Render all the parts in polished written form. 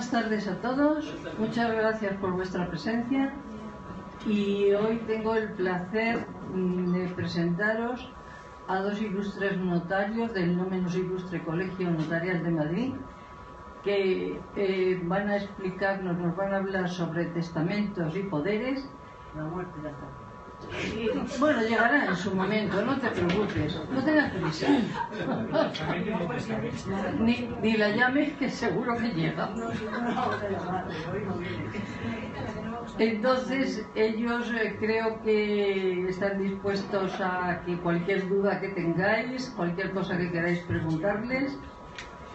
Buenas tardes a todos, muchas gracias por vuestra presencia y hoy tengo el placer de presentaros a dos ilustres notarios del no menos ilustre Colegio Notarial de Madrid que van a explicarnos, nos van a hablar sobre testamentos y poderes. La muerte ya está. Bueno, llegará en su momento, no te preocupes, no tengas prisa. Ni la llames, que seguro que llega. Entonces, ellos creo que están dispuestos a que cualquier duda que tengáis, cualquier cosa que queráis preguntarles,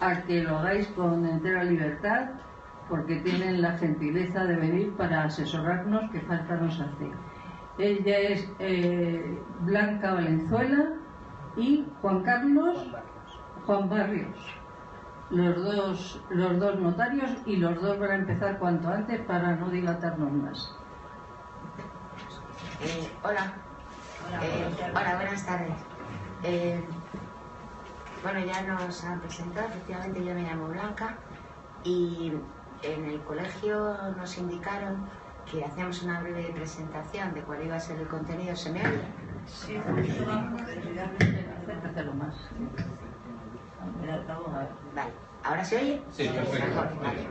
a que lo hagáis con entera libertad, porque tienen la gentileza de venir para asesorarnos, que falta nos hace. Ella es Blanca Valenzuela y Juan Barrios, los dos notarios, y los dos van a empezar cuanto antes para no dilatarnos más. Hola, buenas tardes. Bueno, ya nos han presentado, efectivamente yo me llamo Blanca y en el colegio nos indicaron que hacíamos una breve presentación de cuál iba a ser el contenido. ¿Se me oye? Sí, acércatelo más. Vale, ¿ahora se oye? Sí, perfecto. Vale.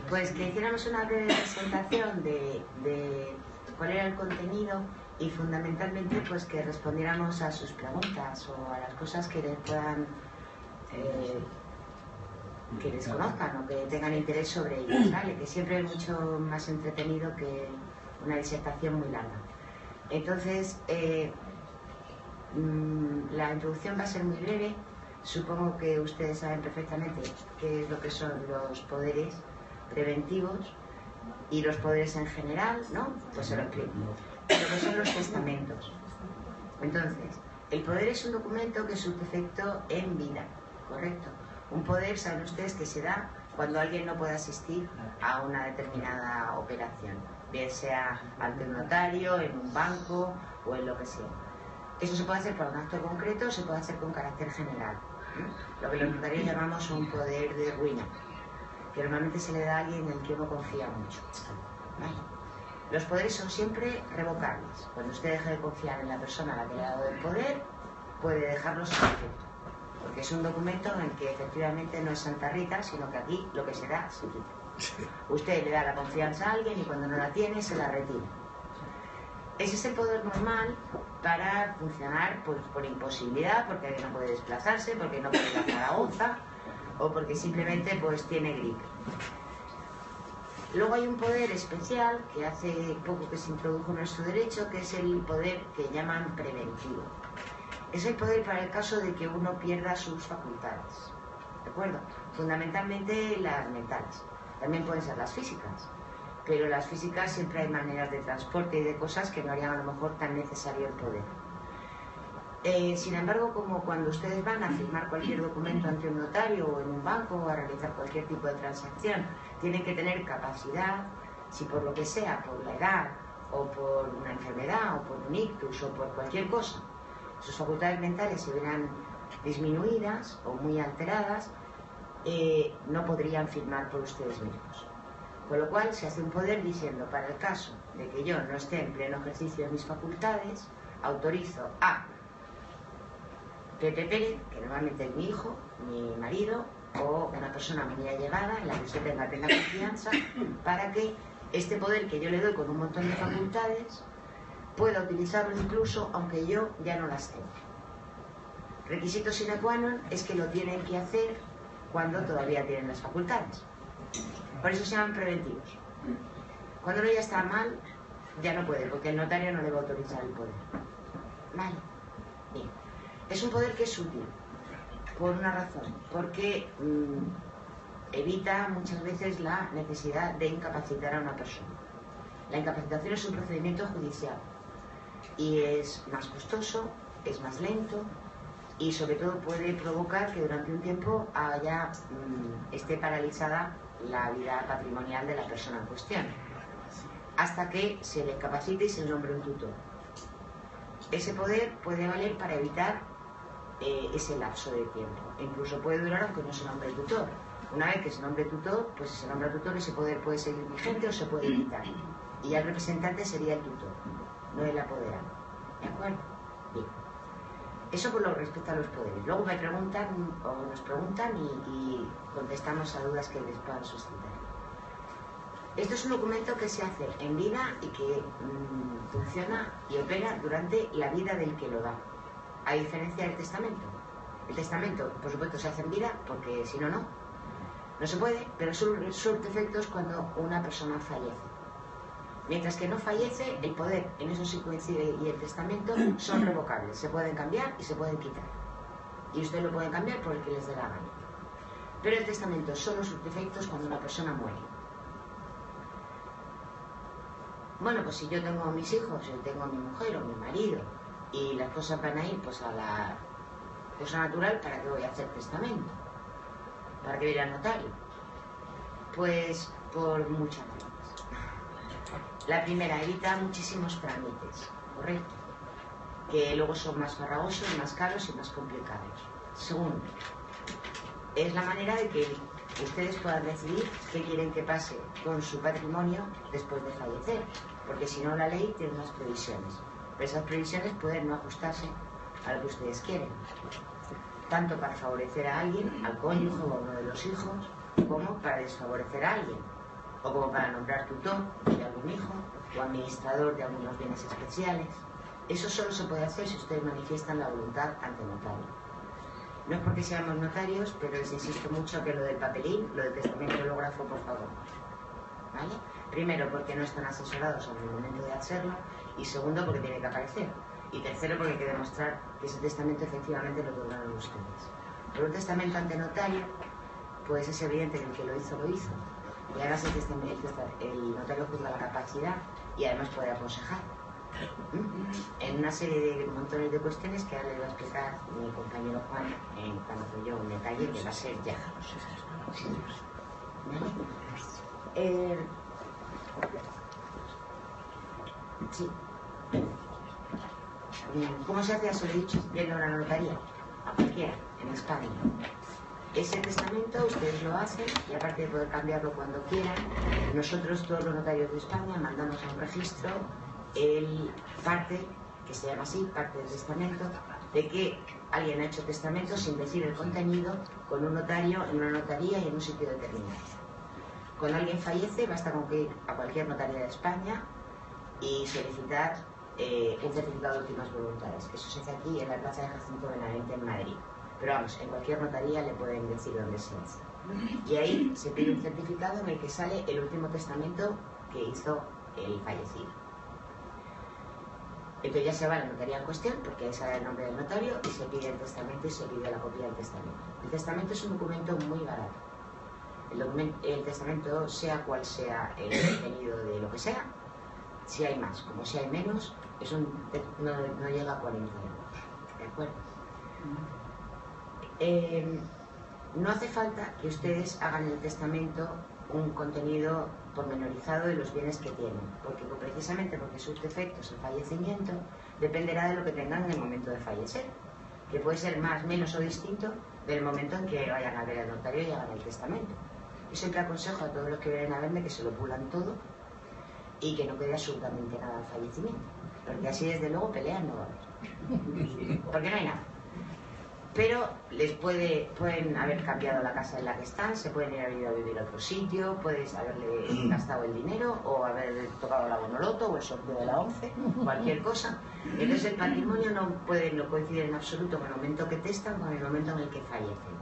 Pues que hiciéramos una breve presentación de cuál era el contenido y fundamentalmente pues que respondiéramos a sus preguntas o a las cosas que les puedan que les conozcan o que tengan interés sobre ellos, ¿vale? Que siempre es mucho más entretenido que una disertación muy larga. Entonces, la introducción va a ser muy breve. Supongo que ustedes saben perfectamente qué es lo que son los poderes preventivos y los poderes en general, ¿no? Pues se lo explico. Lo que son los testamentos. Entonces, el poder es un documento que surte efecto en vida, ¿correcto? Un poder, saben ustedes, que se da cuando alguien no puede asistir a una determinada operación, bien sea ante un notario, en un banco o en lo que sea. Eso se puede hacer por un acto concreto o se puede hacer con carácter general. Lo que los notarios llamamos un poder de ruina, que normalmente se le da a alguien en el que uno confía mucho. ¿Vale? Los poderes son siempre revocables. Cuando usted deje de confiar en la persona a la que le ha dado el poder, puede dejarlo sin efecto. Porque es un documento en el que efectivamente no es Santa Rita, sino que aquí lo que se da se quita. Usted le da la confianza a alguien y cuando no la tiene se la retira. Ese es el poder normal para funcionar por imposibilidad, porque alguien no puede desplazarse, porque no puede ir a Zaragoza o porque simplemente pues tiene gripe. Luego hay un poder especial que hace poco que se introdujo en nuestro derecho, que es el poder que llaman preventivo. Es el poder para el caso de que uno pierda sus facultades, ¿de acuerdo? Fundamentalmente las mentales, también pueden ser las físicas, pero las físicas siempre hay maneras de transporte y de cosas que no harían a lo mejor tan necesario el poder. Sin embargo, como cuando ustedes van a firmar cualquier documento ante un notario o en un banco o a realizar cualquier tipo de transacción, tienen que tener capacidad, si por lo que sea, por la edad o por una enfermedad o por un ictus o por cualquier cosa, sus facultades mentales se verán disminuidas o muy alteradas, no podrían firmar por ustedes mismos. Con lo cual se hace un poder diciendo, para el caso de que yo no esté en pleno ejercicio de mis facultades, autorizo a Pepe Pérez, que normalmente es mi hijo, mi marido o una persona muy allegada en la que usted tenga confianza, para que este poder que yo le doy con un montón de facultades pueda utilizarlo incluso aunque yo ya no las tenga. Requisito sine qua non es que lo tienen que hacer cuando todavía tienen las facultades. Por eso se llaman preventivos. Cuando uno ya está mal, ya no puede, porque el notario no le va a autorizar el poder. Vale. Bien. Es un poder que es útil, por una razón, porque evita muchas veces la necesidad de incapacitar a una persona. La incapacitación es un procedimiento judicial y es más costoso, es más lento y sobre todo puede provocar que durante un tiempo esté paralizada la vida patrimonial de la persona en cuestión, hasta que se le incapacite y se le nombre un tutor. Ese poder puede valer para evitar ese lapso de tiempo. E incluso puede durar aunque no se nombre el tutor. Una vez que se nombre tutor, pues se nombra tutor, ese poder puede seguir vigente o se puede quitar. Y ya el representante sería el tutor, no el apoderado. ¿De acuerdo? Bien. Eso por lo que respecta a los poderes. Luego me preguntan, o nos preguntan y contestamos a dudas que les puedan suscitar. Esto es un documento que se hace en vida y que funciona y opera durante la vida del que lo da. A diferencia del testamento. El testamento, por supuesto, se hace en vida, porque si no, no. No se puede, pero surte efectos cuando una persona fallece. Mientras que no fallece, el poder, en eso sí coincide, y el testamento son revocables. Se pueden cambiar y se pueden quitar. Y ustedes lo pueden cambiar por el que les dé la gana. Pero el testamento solo surte efectos cuando una persona muere. Bueno, pues si yo tengo a mis hijos, yo tengo a mi mujer o mi marido, y las cosas van a ir pues a la cosa natural, ¿para qué voy a hacer testamento? ¿Para qué voy a ir al notario? Pues por muchas razones. La primera, evita muchísimos trámites, ¿correcto? Que luego son más farragosos, más caros y más complicados. Segundo, es la manera de que ustedes puedan decidir qué quieren que pase con su patrimonio después de fallecer, porque si no la ley tiene unas previsiones, pero esas previsiones pueden no ajustarse a lo que ustedes quieren, tanto para favorecer a alguien, al cónyuge o a uno de los hijos, como para desfavorecer a alguien, o como para nombrar tutor de algún hijo o administrador de algunos bienes especiales. Eso solo se puede hacer si ustedes manifiestan la voluntad ante notario. No es porque seamos notarios, pero les insisto mucho que lo del papelín, lo del testamento hológrafo, por favor. ¿Vale? Primero, porque no están asesorados en el momento de hacerlo, y segundo, porque tiene que aparecer. Y tercero, porque hay que demostrar que ese testamento efectivamente lo lograron ustedes. Pero un testamento ante notario, pues es evidente que el que lo hizo, y además el notario juzga la capacidad y además puede aconsejar en una serie de montones de cuestiones que ahora le va a explicar mi compañero Juan cuando yo un detalle que va a ser ya. Sí. ¿Cómo se hace? Ya se lo he dicho, yendo a una notaría, a cualquiera, en España. Ese testamento ustedes lo hacen y aparte de poder cambiarlo cuando quieran, nosotros todos los notarios de España mandamos a un registro el parte, que se llama así, parte del testamento, de que alguien ha hecho testamento sin decir el contenido con un notario en una notaría y en un sitio determinado. Cuando alguien fallece basta con que ir a cualquier notaría de España y solicitar un certificado de últimas voluntades. Eso se hace aquí en la Plaza de Jacinto Benavente en Madrid. Pero vamos, en cualquier notaría le pueden decir dónde se hace. Y ahí se pide un certificado en el que sale el último testamento que hizo el fallecido. Entonces ya se va a la notaría en cuestión, porque ahí sale el nombre del notario, y se pide el testamento y se pide la copia del testamento. El testamento es un documento muy barato. El testamento, sea cual sea el contenido de lo que sea, si hay más, como si hay menos, no llega a 40 euros. ¿De acuerdo? No hace falta que ustedes hagan en el testamento un contenido pormenorizado de los bienes que tienen, porque precisamente porque sus defectos, el fallecimiento, dependerá de lo que tengan en el momento de fallecer, que puede ser más, menos o distinto del momento en que vayan a ver al notario y hagan el testamento. Yo siempre aconsejo a todos los que vienen a verme que se lo pulan todo y que no quede absolutamente nada al fallecimiento, porque así desde luego peleas no va a haber, porque no hay nada. Pero les pueden haber cambiado la casa en la que están, se pueden ir a vivir a otro sitio, puedes haberle gastado el dinero o haber tocado la bonoloto o el sorteo de la 11, cualquier cosa. Entonces el patrimonio no coincide en absoluto con el momento que testan, con el momento en el que fallecen.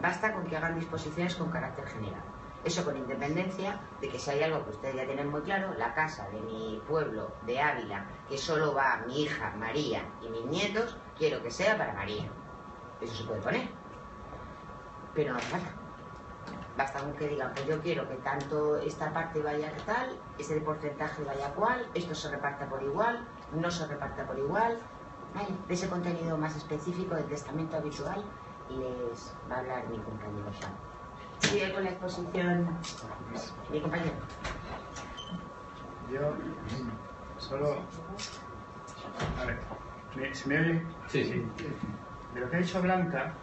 Basta con que hagan disposiciones con carácter general. Eso con independencia de que si hay algo que ustedes ya tienen muy claro, la casa de mi pueblo de Ávila, que solo va mi hija María y mis nietos, quiero que sea para María. Eso se puede poner, pero no hace falta. Basta con que digan, pues yo quiero que tanto esta parte vaya tal, ese porcentaje vaya cual, esto se reparta por igual, no se reparta por igual, ¿vale? De ese contenido más específico del testamento habitual les va a hablar mi compañero Juan. Sigue con la exposición mi compañero. Yo solo... A ver, ¿se me oye? Sí. De lo que ha dicho Blanca,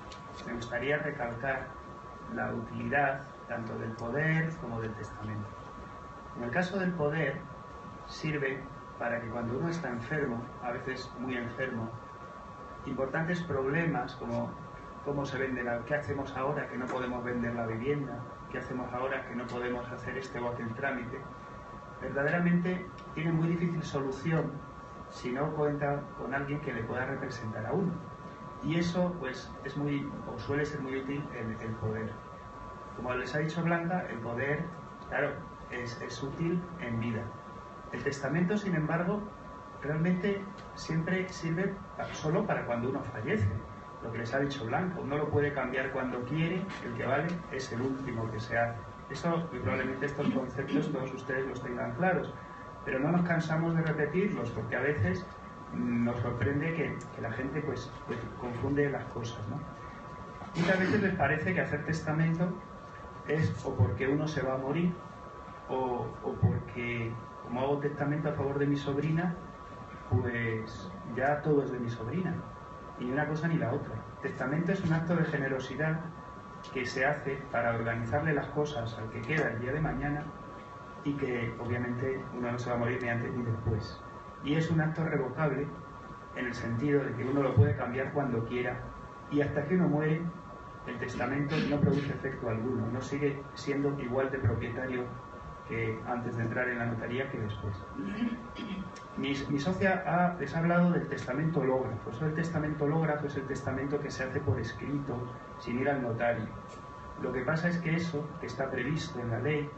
me gustaría recalcar la utilidad tanto del poder como del testamento. En el caso del poder, sirve para que cuando uno está enfermo, a veces muy enfermo, importantes problemas como cómo se vende qué hacemos ahora que no podemos vender la vivienda, qué hacemos ahora que no podemos hacer este o aquel trámite, verdaderamente tiene muy difícil solución si no cuenta con alguien que le pueda representar a uno. Y eso pues es muy, o suele ser muy útil el poder. Como les ha dicho Blanca, el poder, claro, es útil en vida. El testamento, sin embargo, realmente siempre sirve solo para cuando uno fallece. Lo que les ha dicho Blanca, uno lo puede cambiar cuando quiere, el que vale es el último que se hace. Eso, muy probablemente estos conceptos todos ustedes los tengan claros, pero no nos cansamos de repetirlos porque a veces nos sorprende que la gente pues confunde las cosas, ¿no? Muchas veces les parece que hacer testamento es o porque uno se va a morir o porque, como hago testamento a favor de mi sobrina, pues ya todo es de mi sobrina. Y ni una cosa ni la otra. Testamento es un acto de generosidad que se hace para organizarle las cosas al que queda el día de mañana y que obviamente uno no se va a morir ni antes ni después. Y es un acto revocable en el sentido de que uno lo puede cambiar cuando quiera y hasta que uno muere el testamento no produce efecto alguno, no sigue siendo igual de propietario que antes de entrar en la notaría que después. Mi socia les ha hablado del testamento hológrafo. Eso del testamento hológrafo es el testamento que se hace por escrito, sin ir al notario. Lo que pasa es que eso, que está previsto en la ley,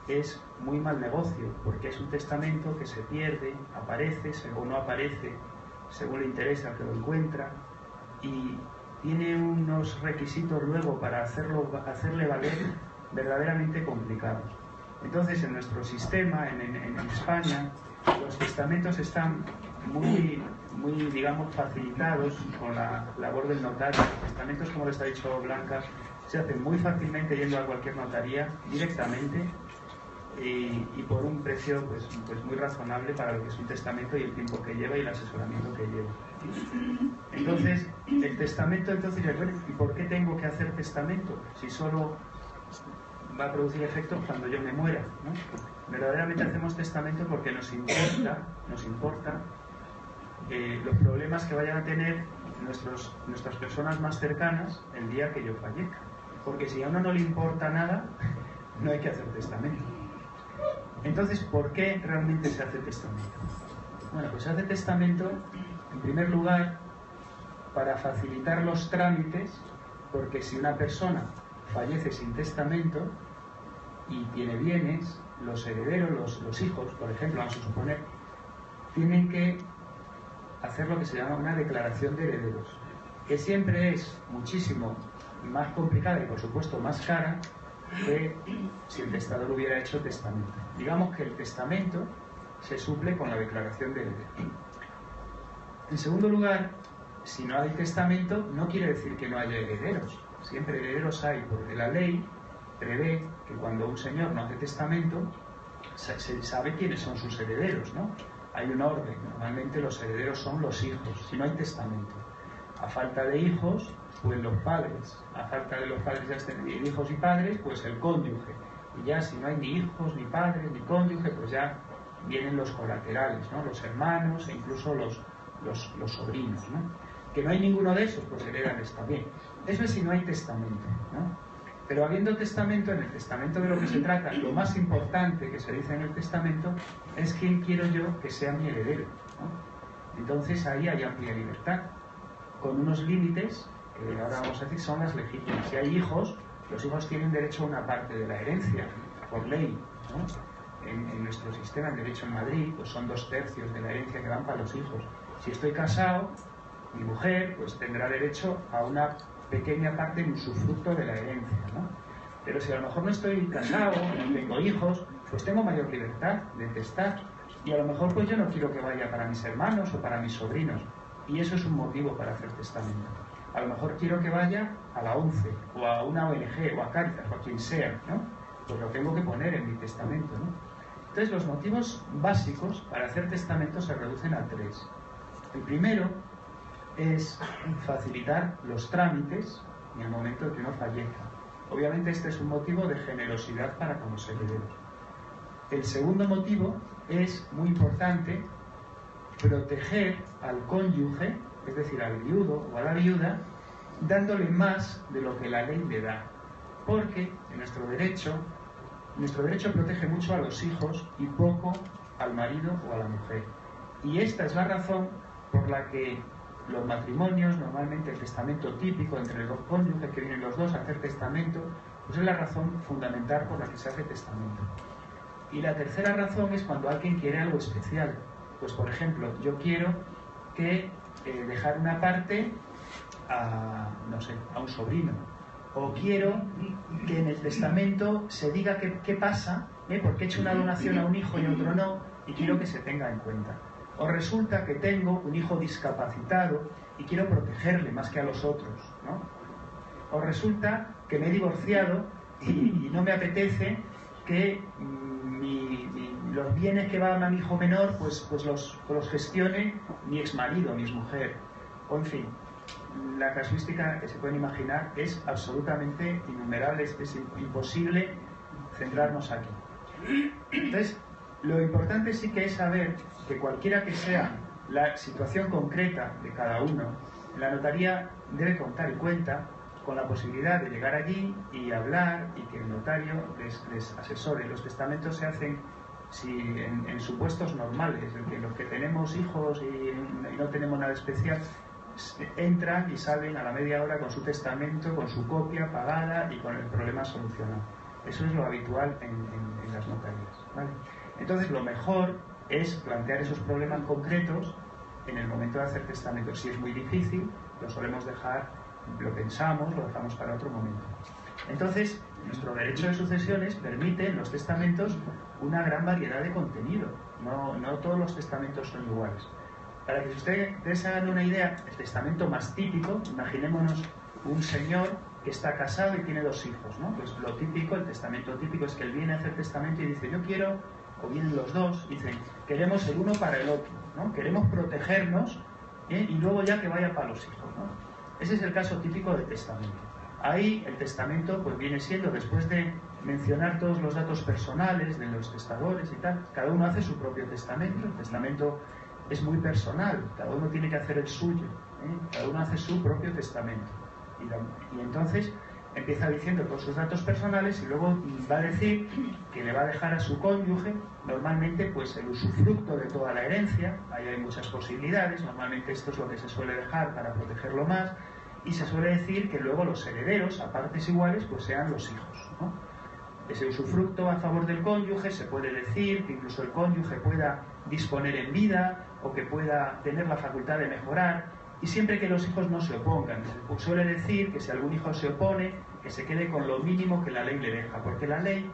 es muy mal negocio, porque es un testamento que se pierde, aparece o no aparece, según le interesa que lo encuentra, y tiene unos requisitos luego para hacerle valer verdaderamente complicados. Entonces, en nuestro sistema, en España, los testamentos están muy, digamos, facilitados con la labor del notario. Los testamentos, como les ha dicho Blanca, se hacen muy fácilmente yendo a cualquier notaría directamente y por un precio pues muy razonable para lo que es un testamento y el tiempo que lleva y el asesoramiento que lleva. Entonces, el testamento, bueno, ¿y por qué tengo que hacer testamento? Si solo va a producir efectos cuando yo me muera, ¿no? Verdaderamente hacemos testamento porque nos importa los problemas que vayan a tener nuestras personas más cercanas el día que yo fallezca. Porque si a uno no le importa nada, no hay que hacer testamento. Entonces, ¿por qué realmente se hace testamento? Bueno, pues se hace testamento, en primer lugar, para facilitar los trámites, porque si una persona fallece sin testamento y tiene bienes, los herederos, los hijos, por ejemplo, vamos a suponer, tienen que hacer lo que se llama una declaración de herederos, que siempre es muchísimo más complicada y, por supuesto, más cara que si el testador hubiera hecho testamento. Digamos que el testamento se suple con la declaración de herederos. En segundo lugar, si no hay testamento, no quiere decir que no haya herederos. Siempre herederos hay, porque la ley prevé que cuando un señor no hace testamento, se sabe quiénes son sus herederos, ¿no? Hay un orden. Normalmente los herederos son los hijos, si no hay testamento. A falta de hijos, pues los padres. A falta de los padres ya hijos y padres, pues el cónyuge. Y ya si no hay ni hijos, ni padres, ni cónyuge, pues ya vienen los colaterales, ¿no? Los hermanos e incluso los sobrinos, ¿no? Que no hay ninguno de esos, pues heredan está bien. Eso es si no hay testamento, ¿no? Pero habiendo testamento, en el testamento de lo que se trata, lo más importante que se dice en el testamento es quién quiero yo que sea mi heredero, ¿no? Entonces ahí hay amplia libertad, con unos límites que ahora vamos a decir son las legítimas. Si hay hijos, los hijos tienen derecho a una parte de la herencia, por ley, ¿no? En nuestro sistema, en derecho en Madrid, pues son 2/3 de la herencia que van para los hijos. Si estoy casado, mi mujer pues tendrá derecho a una pequeña parte en usufructo de la herencia, ¿no? Pero si a lo mejor no estoy casado, no tengo hijos, pues tengo mayor libertad de testar. Y a lo mejor pues yo no quiero que vaya para mis hermanos o para mis sobrinos. Y eso es un motivo para hacer testamento. A lo mejor quiero que vaya a la ONCE, o a una ONG, o a Cáritas, o a quien sea, ¿no? Pues lo tengo que poner en mi testamento, ¿no? Entonces los motivos básicos para hacer testamento se reducen a 3. El primero es facilitar los trámites en el momento en que uno fallezca. Obviamente este es un motivo de generosidad para con los herederos. El segundo motivo es muy importante: proteger al cónyuge, es decir, al viudo o a la viuda, dándole más de lo que la ley le da. Porque en nuestro derecho protege mucho a los hijos y poco al marido o a la mujer. Y esta es la razón por la que los matrimonios, normalmente el testamento típico entre los cónyuges, que vienen los dos a hacer testamento, pues es la razón fundamental por la que se hace testamento. Y la tercera razón es cuando alguien quiere algo especial. Pues por ejemplo, yo quiero que dejar una parte a, no sé, a un sobrino. O quiero que en el testamento se diga qué pasa, porque he hecho una donación a un hijo y a otro no, y quiero que se tenga en cuenta. O resulta que tengo un hijo discapacitado y quiero protegerle más que a los otros, ¿no? O resulta que me he divorciado y no me apetece que los bienes que van a mi hijo menor pues los gestione mi exmarido, mi exmujer. O en fin, la casuística que se pueden imaginar es absolutamente innumerable, es imposible centrarnos aquí. Entonces, lo importante sí que es saber que cualquiera que sea la situación concreta de cada uno, la notaría debe contar y cuenta con la posibilidad de llegar allí y hablar y que el notario les asesore. Los testamentos se hacen en supuestos normales, en que los que tenemos hijos y no tenemos nada especial, entran y salen a la media hora con su testamento, con su copia pagada y con el problema solucionado. Eso es lo habitual en las notarías, ¿vale? Entonces, lo mejor es plantear esos problemas concretos en el momento de hacer testamento. Si es muy difícil, lo solemos dejar, lo pensamos, lo dejamos para otro momento. Entonces, nuestro derecho de sucesiones permite en los testamentos una gran variedad de contenido. No todos los testamentos son iguales. Para que ustedes se hagan una idea, el testamento más típico, imaginémonos un señor que está casado y tiene 2 hijos, ¿no? Pues lo típico, el testamento típico es que él viene a hacer testamento y dice, yo quiero, o vienen los dos, dicen, queremos el uno para el otro, ¿no? Queremos protegernos, y luego ya que vaya para los hijos, ¿no? Ese es el caso típico del testamento. Ahí el testamento pues viene siendo, después de mencionar todos los datos personales de los testadores y tal, cada uno hace su propio testamento. El testamento es muy personal, cada uno tiene que hacer el suyo, cada uno hace su propio testamento. Y entonces empieza diciendo todos sus datos personales y luego va a decir que le va a dejar a su cónyuge, normalmente pues el usufructo de toda la herencia. Ahí hay muchas posibilidades, normalmente esto es lo que se suele dejar para protegerlo más, y se suele decir que luego los herederos a partes iguales pues sean los hijos, ¿no? Ese usufructo a favor del cónyuge se puede decir que incluso el cónyuge pueda disponer en vida o que pueda tener la facultad de mejorar, y siempre que los hijos no se opongan. Se suele decir que si algún hijo se opone, que se quede con lo mínimo que la ley le deja, porque la ley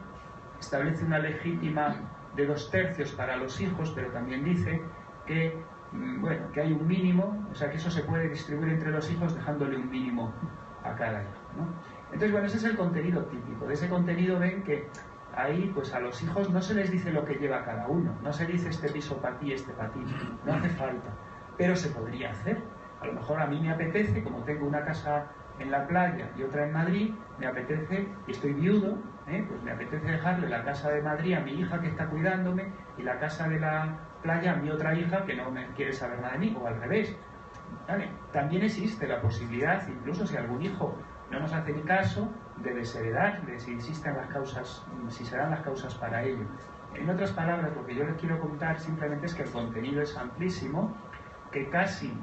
establece una legítima de 2/3 para los hijos, pero también dice que, bueno, que hay un mínimo, o sea que eso se puede distribuir entre los hijos dejándole un mínimo a cada hijo, ¿no? Entonces, bueno, ese es el contenido típico. De ese contenido ven que ahí, pues a los hijos no se les dice lo que lleva cada uno, no se dice este piso para ti, este para ti, no hace falta, pero se podría hacer. A lo mejor a mí me apetece, como tengo una casa en la playa y otra en Madrid, me apetece, y estoy viudo, pues me apetece dejarle la casa de Madrid a mi hija que está cuidándome y la casa de la playa a mi otra hija que no me quiere saber nada de mí, o al revés, ¿vale? También existe la posibilidad, incluso si algún hijo no nos hace ni caso, de desheredar, de si existen las causas, si se dan las causas para ello. En otras palabras, lo que yo les quiero contar simplemente es que el contenido es amplísimo, que casi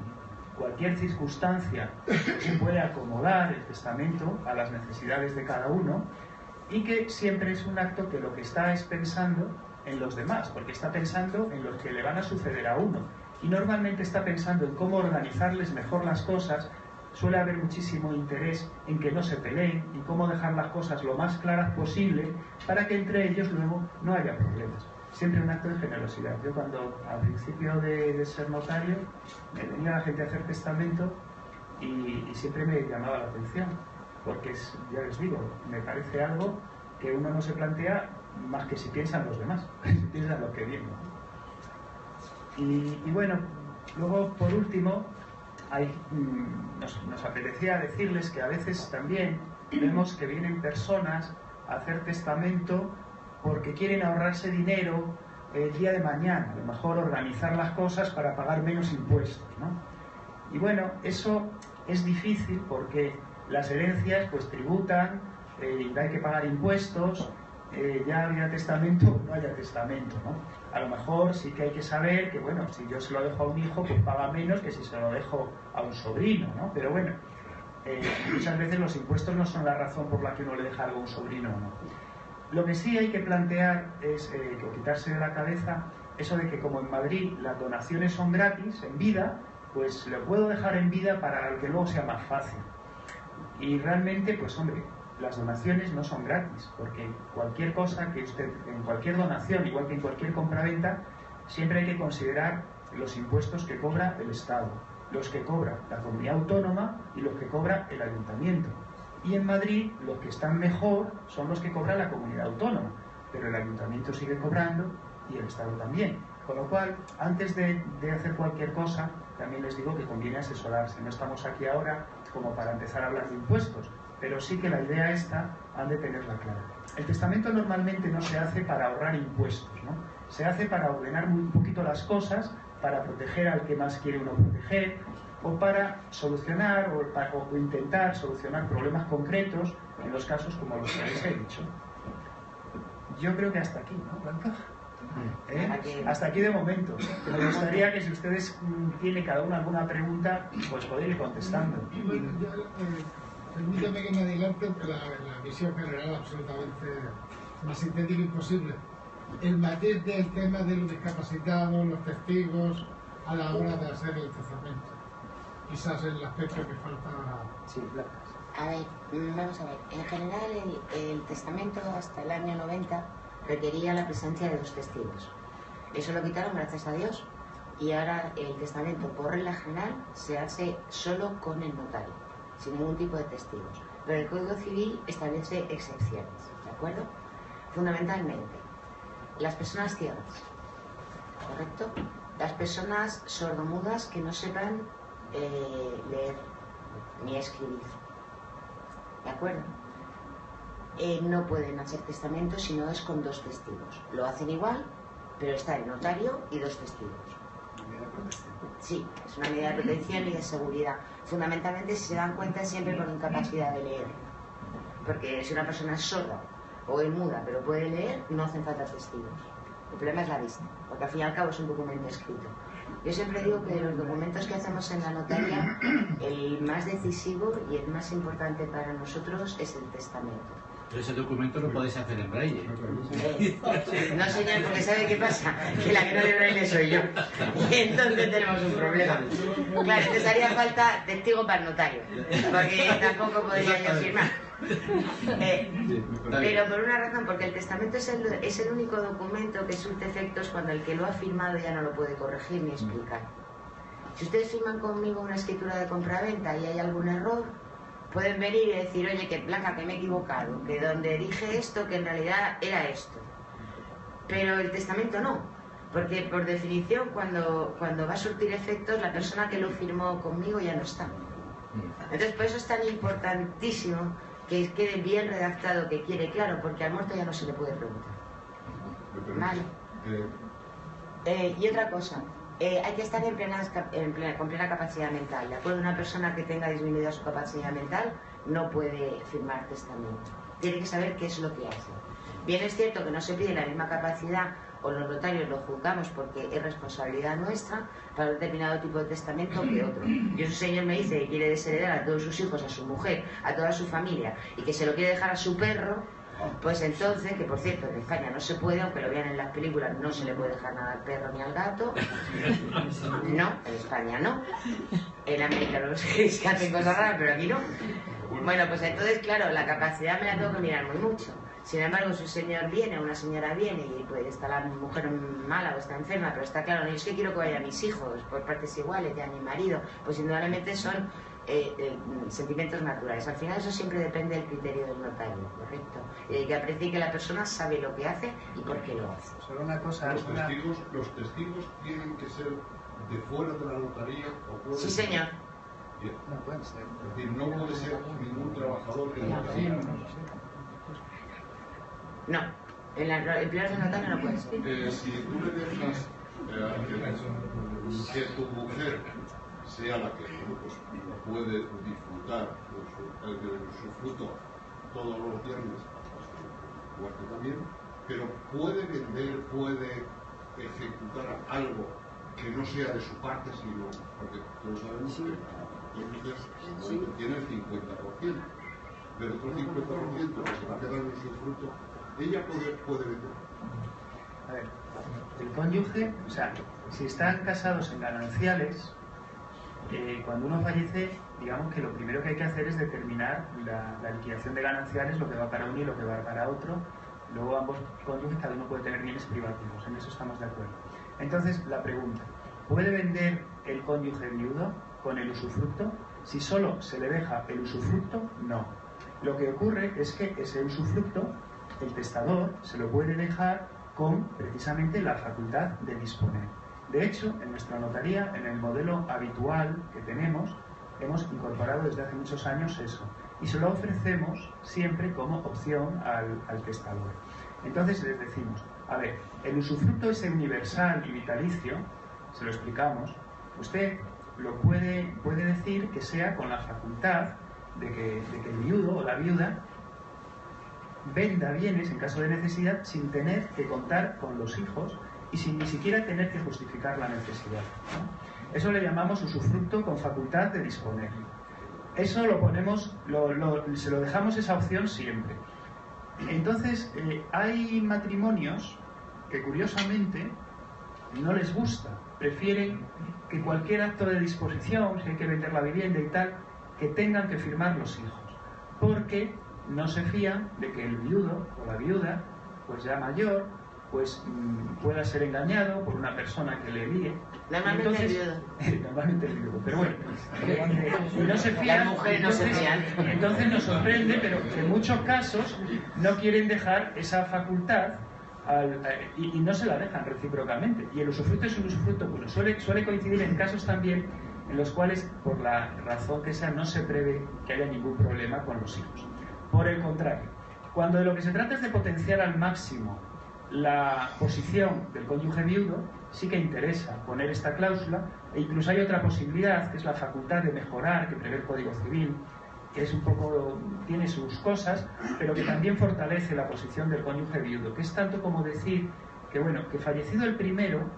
cualquier circunstancia se puede acomodar el testamento a las necesidades de cada uno, y que siempre es un acto que lo que está es pensando en los demás, porque está pensando en los que le van a suceder a uno, y normalmente está pensando en cómo organizarles mejor las cosas. Suele haber muchísimo interés en que no se peleen y cómo dejar las cosas lo más claras posible para que entre ellos luego no haya problemas. Siempre un acto de generosidad. Yo cuando al principio de ser notario me venía la gente a hacer testamento y siempre me llamaba la atención, porque ya les digo, me parece algo que uno no se plantea más que si piensan los demás, si piensan lo que vienen. Y bueno, luego por último nos apetecía decirles que a veces también vemos que vienen personas a hacer testamento porque quieren ahorrarse dinero el día de mañana, a lo mejor organizar las cosas para pagar menos impuestos, ¿no? Y bueno, eso es difícil porque las herencias pues tributan, hay que pagar impuestos, ya haya testamento o no haya testamento, ¿no? A lo mejor sí que hay que saber que, bueno, si yo se lo dejo a un hijo, pues paga menos que si se lo dejo a un sobrino, ¿no? Pero bueno, muchas veces los impuestos no son la razón por la que uno le deja algo a un sobrino, ¿no? Lo que sí hay que plantear es, o quitarse de la cabeza, eso de que como en Madrid las donaciones son gratis, en vida, pues lo puedo dejar en vida para que luego sea más fácil. Y realmente, pues hombre, las donaciones no son gratis, porque cualquier cosa que usted, en cualquier donación, igual que en cualquier compraventa, siempre hay que considerar los impuestos que cobra el Estado, los que cobra la comunidad autónoma y los que cobra el ayuntamiento. Y en Madrid los que están mejor son los que cobra la comunidad autónoma, pero el ayuntamiento sigue cobrando y el Estado también. Con lo cual, antes de hacer cualquier cosa, también les digo que conviene asesorarse. No estamos aquí ahora como para empezar a hablar de impuestos, pero sí que la idea esta han de tenerla clara. El testamento normalmente no se hace para ahorrar impuestos, ¿no? Se hace para ordenar un poquito las cosas, para proteger al que más quiere uno proteger, o para solucionar o intentar solucionar problemas concretos en los casos como los que les he dicho. Yo creo que hasta aquí, ¿no, Blanca? Hasta aquí de momento. Me gustaría que si ustedes tienen cada uno alguna pregunta, pues poder ir contestando. Permítame que me adelante, porque la visión general absolutamente más sintética imposible. El matiz del tema de los discapacitados, los testigos, a la hora de hacer el testamento. Quizás el aspecto que falta ahora. Sí, Blanca. A ver, vamos a ver. En general, el testamento hasta el año 90 requería la presencia de 2 testigos. Eso lo quitaron, gracias a Dios, y ahora el testamento, por regla general, se hace solo con el notario, sin ningún tipo de testigos. Pero el Código Civil establece excepciones, ¿de acuerdo? Fundamentalmente, las personas ciegas, ¿correcto? Las personas sordomudas que no sepan leer ni escribir, ¿de acuerdo? No pueden hacer testamento si no es con 2 testigos. Lo hacen igual, pero está el notario y 2 testigos. Sí, es una medida de protección y de seguridad. Fundamentalmente, si se dan cuenta, siempre con incapacidad de leer. Porque si una persona es sorda o es muda, pero puede leer, no hacen falta testigos. El problema es la vista, porque al fin y al cabo es un documento escrito. Yo siempre digo que de los documentos que hacemos en la notaría, el más decisivo y el más importante para nosotros es el testamento. Pero ese documento lo podéis hacer en braille. No, señor, porque ¿sabe qué pasa? Que la que no lee braille soy yo. Y entonces tenemos un problema. Claro, entonces haría falta testigo para el notario, porque tampoco podría yo firmar. Pero por una razón, porque el testamento es el único documento que surte efectos cuando el que lo ha firmado ya no lo puede corregir ni explicar. Si ustedes firman conmigo una escritura de compraventa y hay algún error, pueden venir y decir, oye, que Blanca, que me he equivocado, que donde dije esto, que en realidad era esto. Pero el testamento no, porque por definición cuando va a surtir efectos, la persona que lo firmó conmigo ya no está. Entonces por eso es tan importantísimo que quede bien redactado, que quede claro, porque al muerto ya no se le puede preguntar. Vale. Y otra cosa, hay que estar con plena capacidad mental. De acuerdo, una persona que tenga disminuida su capacidad mental no puede firmar testamento. Tiene que saber qué es lo que hace. Bien es cierto que no se pide la misma capacidad, o los notarios lo juzgamos porque es responsabilidad nuestra para un determinado tipo de testamento que otro. Y ese señor me dice que quiere desheredar a todos sus hijos, a su mujer, a toda su familia, y que se lo quiere dejar a su perro, pues entonces, que por cierto en España no se puede, aunque lo vean en las películas, no se le puede dejar nada al perro ni al gato. No, en España no. En América no sé si hacen cosas raras, pero aquí no. Bueno, pues entonces, claro, la capacidad me la tengo que mirar muy mucho. Sin embargo, si un señor viene, una señora viene y puede estar la mujer mala o está enferma, pero está claro, no es que quiero que vayan mis hijos por partes iguales, ya mi marido, pues indudablemente son sentimientos naturales. Al final eso siempre depende del criterio del notario, ¿correcto? Que aprecie que la persona sabe lo que hace y por qué lo hace. Solo una cosa, los testigos tienen que ser de fuera de la notaría o pueden... Sí, señor. bien. No pueden ser. Es decir, no puede ser ningún trabajador en la oficina. No, empleados de notario no puede ser. Si tú le dejas que tu mujer sea la que pues, puede disfrutar de su fruto todos los viernes, hasta su muerte también, pero puede vender, puede ejecutar algo que no sea de su parte, sino porque todos sabemos que entonces tiene el 50%, pero otro 50% que se va a quedar en su fruto, ella puede vender. A ver, el cónyuge, o sea, si están casados en gananciales, cuando uno fallece, digamos que lo primero que hay que hacer es determinar la liquidación de gananciales, lo que va para uno y lo que va para otro. Luego ambos cónyuges, cada uno puede tener bienes privativos, en eso estamos de acuerdo. Entonces, la pregunta, ¿puede vender el cónyuge viudo con el usufructo? Si solo se le deja el usufructo, no. Lo que ocurre es que ese usufructo, el testador se lo puede dejar con precisamente la facultad de disponer. De hecho, en nuestra notaría, en el modelo habitual que tenemos, hemos incorporado desde hace muchos años eso. Y se lo ofrecemos siempre como opción al testador. Entonces les decimos, a ver, el usufructo ese universal y vitalicio, se lo explicamos, usted lo puede decir que sea con la facultad de que el viudo o la viuda venda bienes en caso de necesidad sin tener que contar con los hijos y sin ni siquiera tener que justificar la necesidad, ¿no? Eso le llamamos usufructo con facultad de disponer. Eso lo ponemos, se lo dejamos esa opción siempre. Entonces, hay matrimonios que curiosamente no les gusta, prefieren que cualquier acto de disposición, si hay que vender la vivienda y tal, que tengan que firmar los hijos, porque no se fían de que el viudo o la viuda, pues ya mayor, pues pueda ser engañado por una persona que le líe. Normalmente el viudo. Normalmente el viudo, pero bueno, y no se fían. Las mujeres no se fían. Entonces nos sorprende, pero en muchos casos no quieren dejar esa facultad y no se la dejan recíprocamente. Y el usufructo es un usufructo, bueno, suele coincidir en casos también en los cuales, por la razón que sea, no se prevé que haya ningún problema con los hijos. Por el contrario, cuando de lo que se trata es de potenciar al máximo la posición del cónyuge viudo, sí que interesa poner esta cláusula, e incluso hay otra posibilidad, que es la facultad de mejorar, que prevé el Código Civil, que es un poco, tiene sus cosas, pero que también fortalece la posición del cónyuge viudo, que es tanto como decir que, bueno, que fallecido el primero,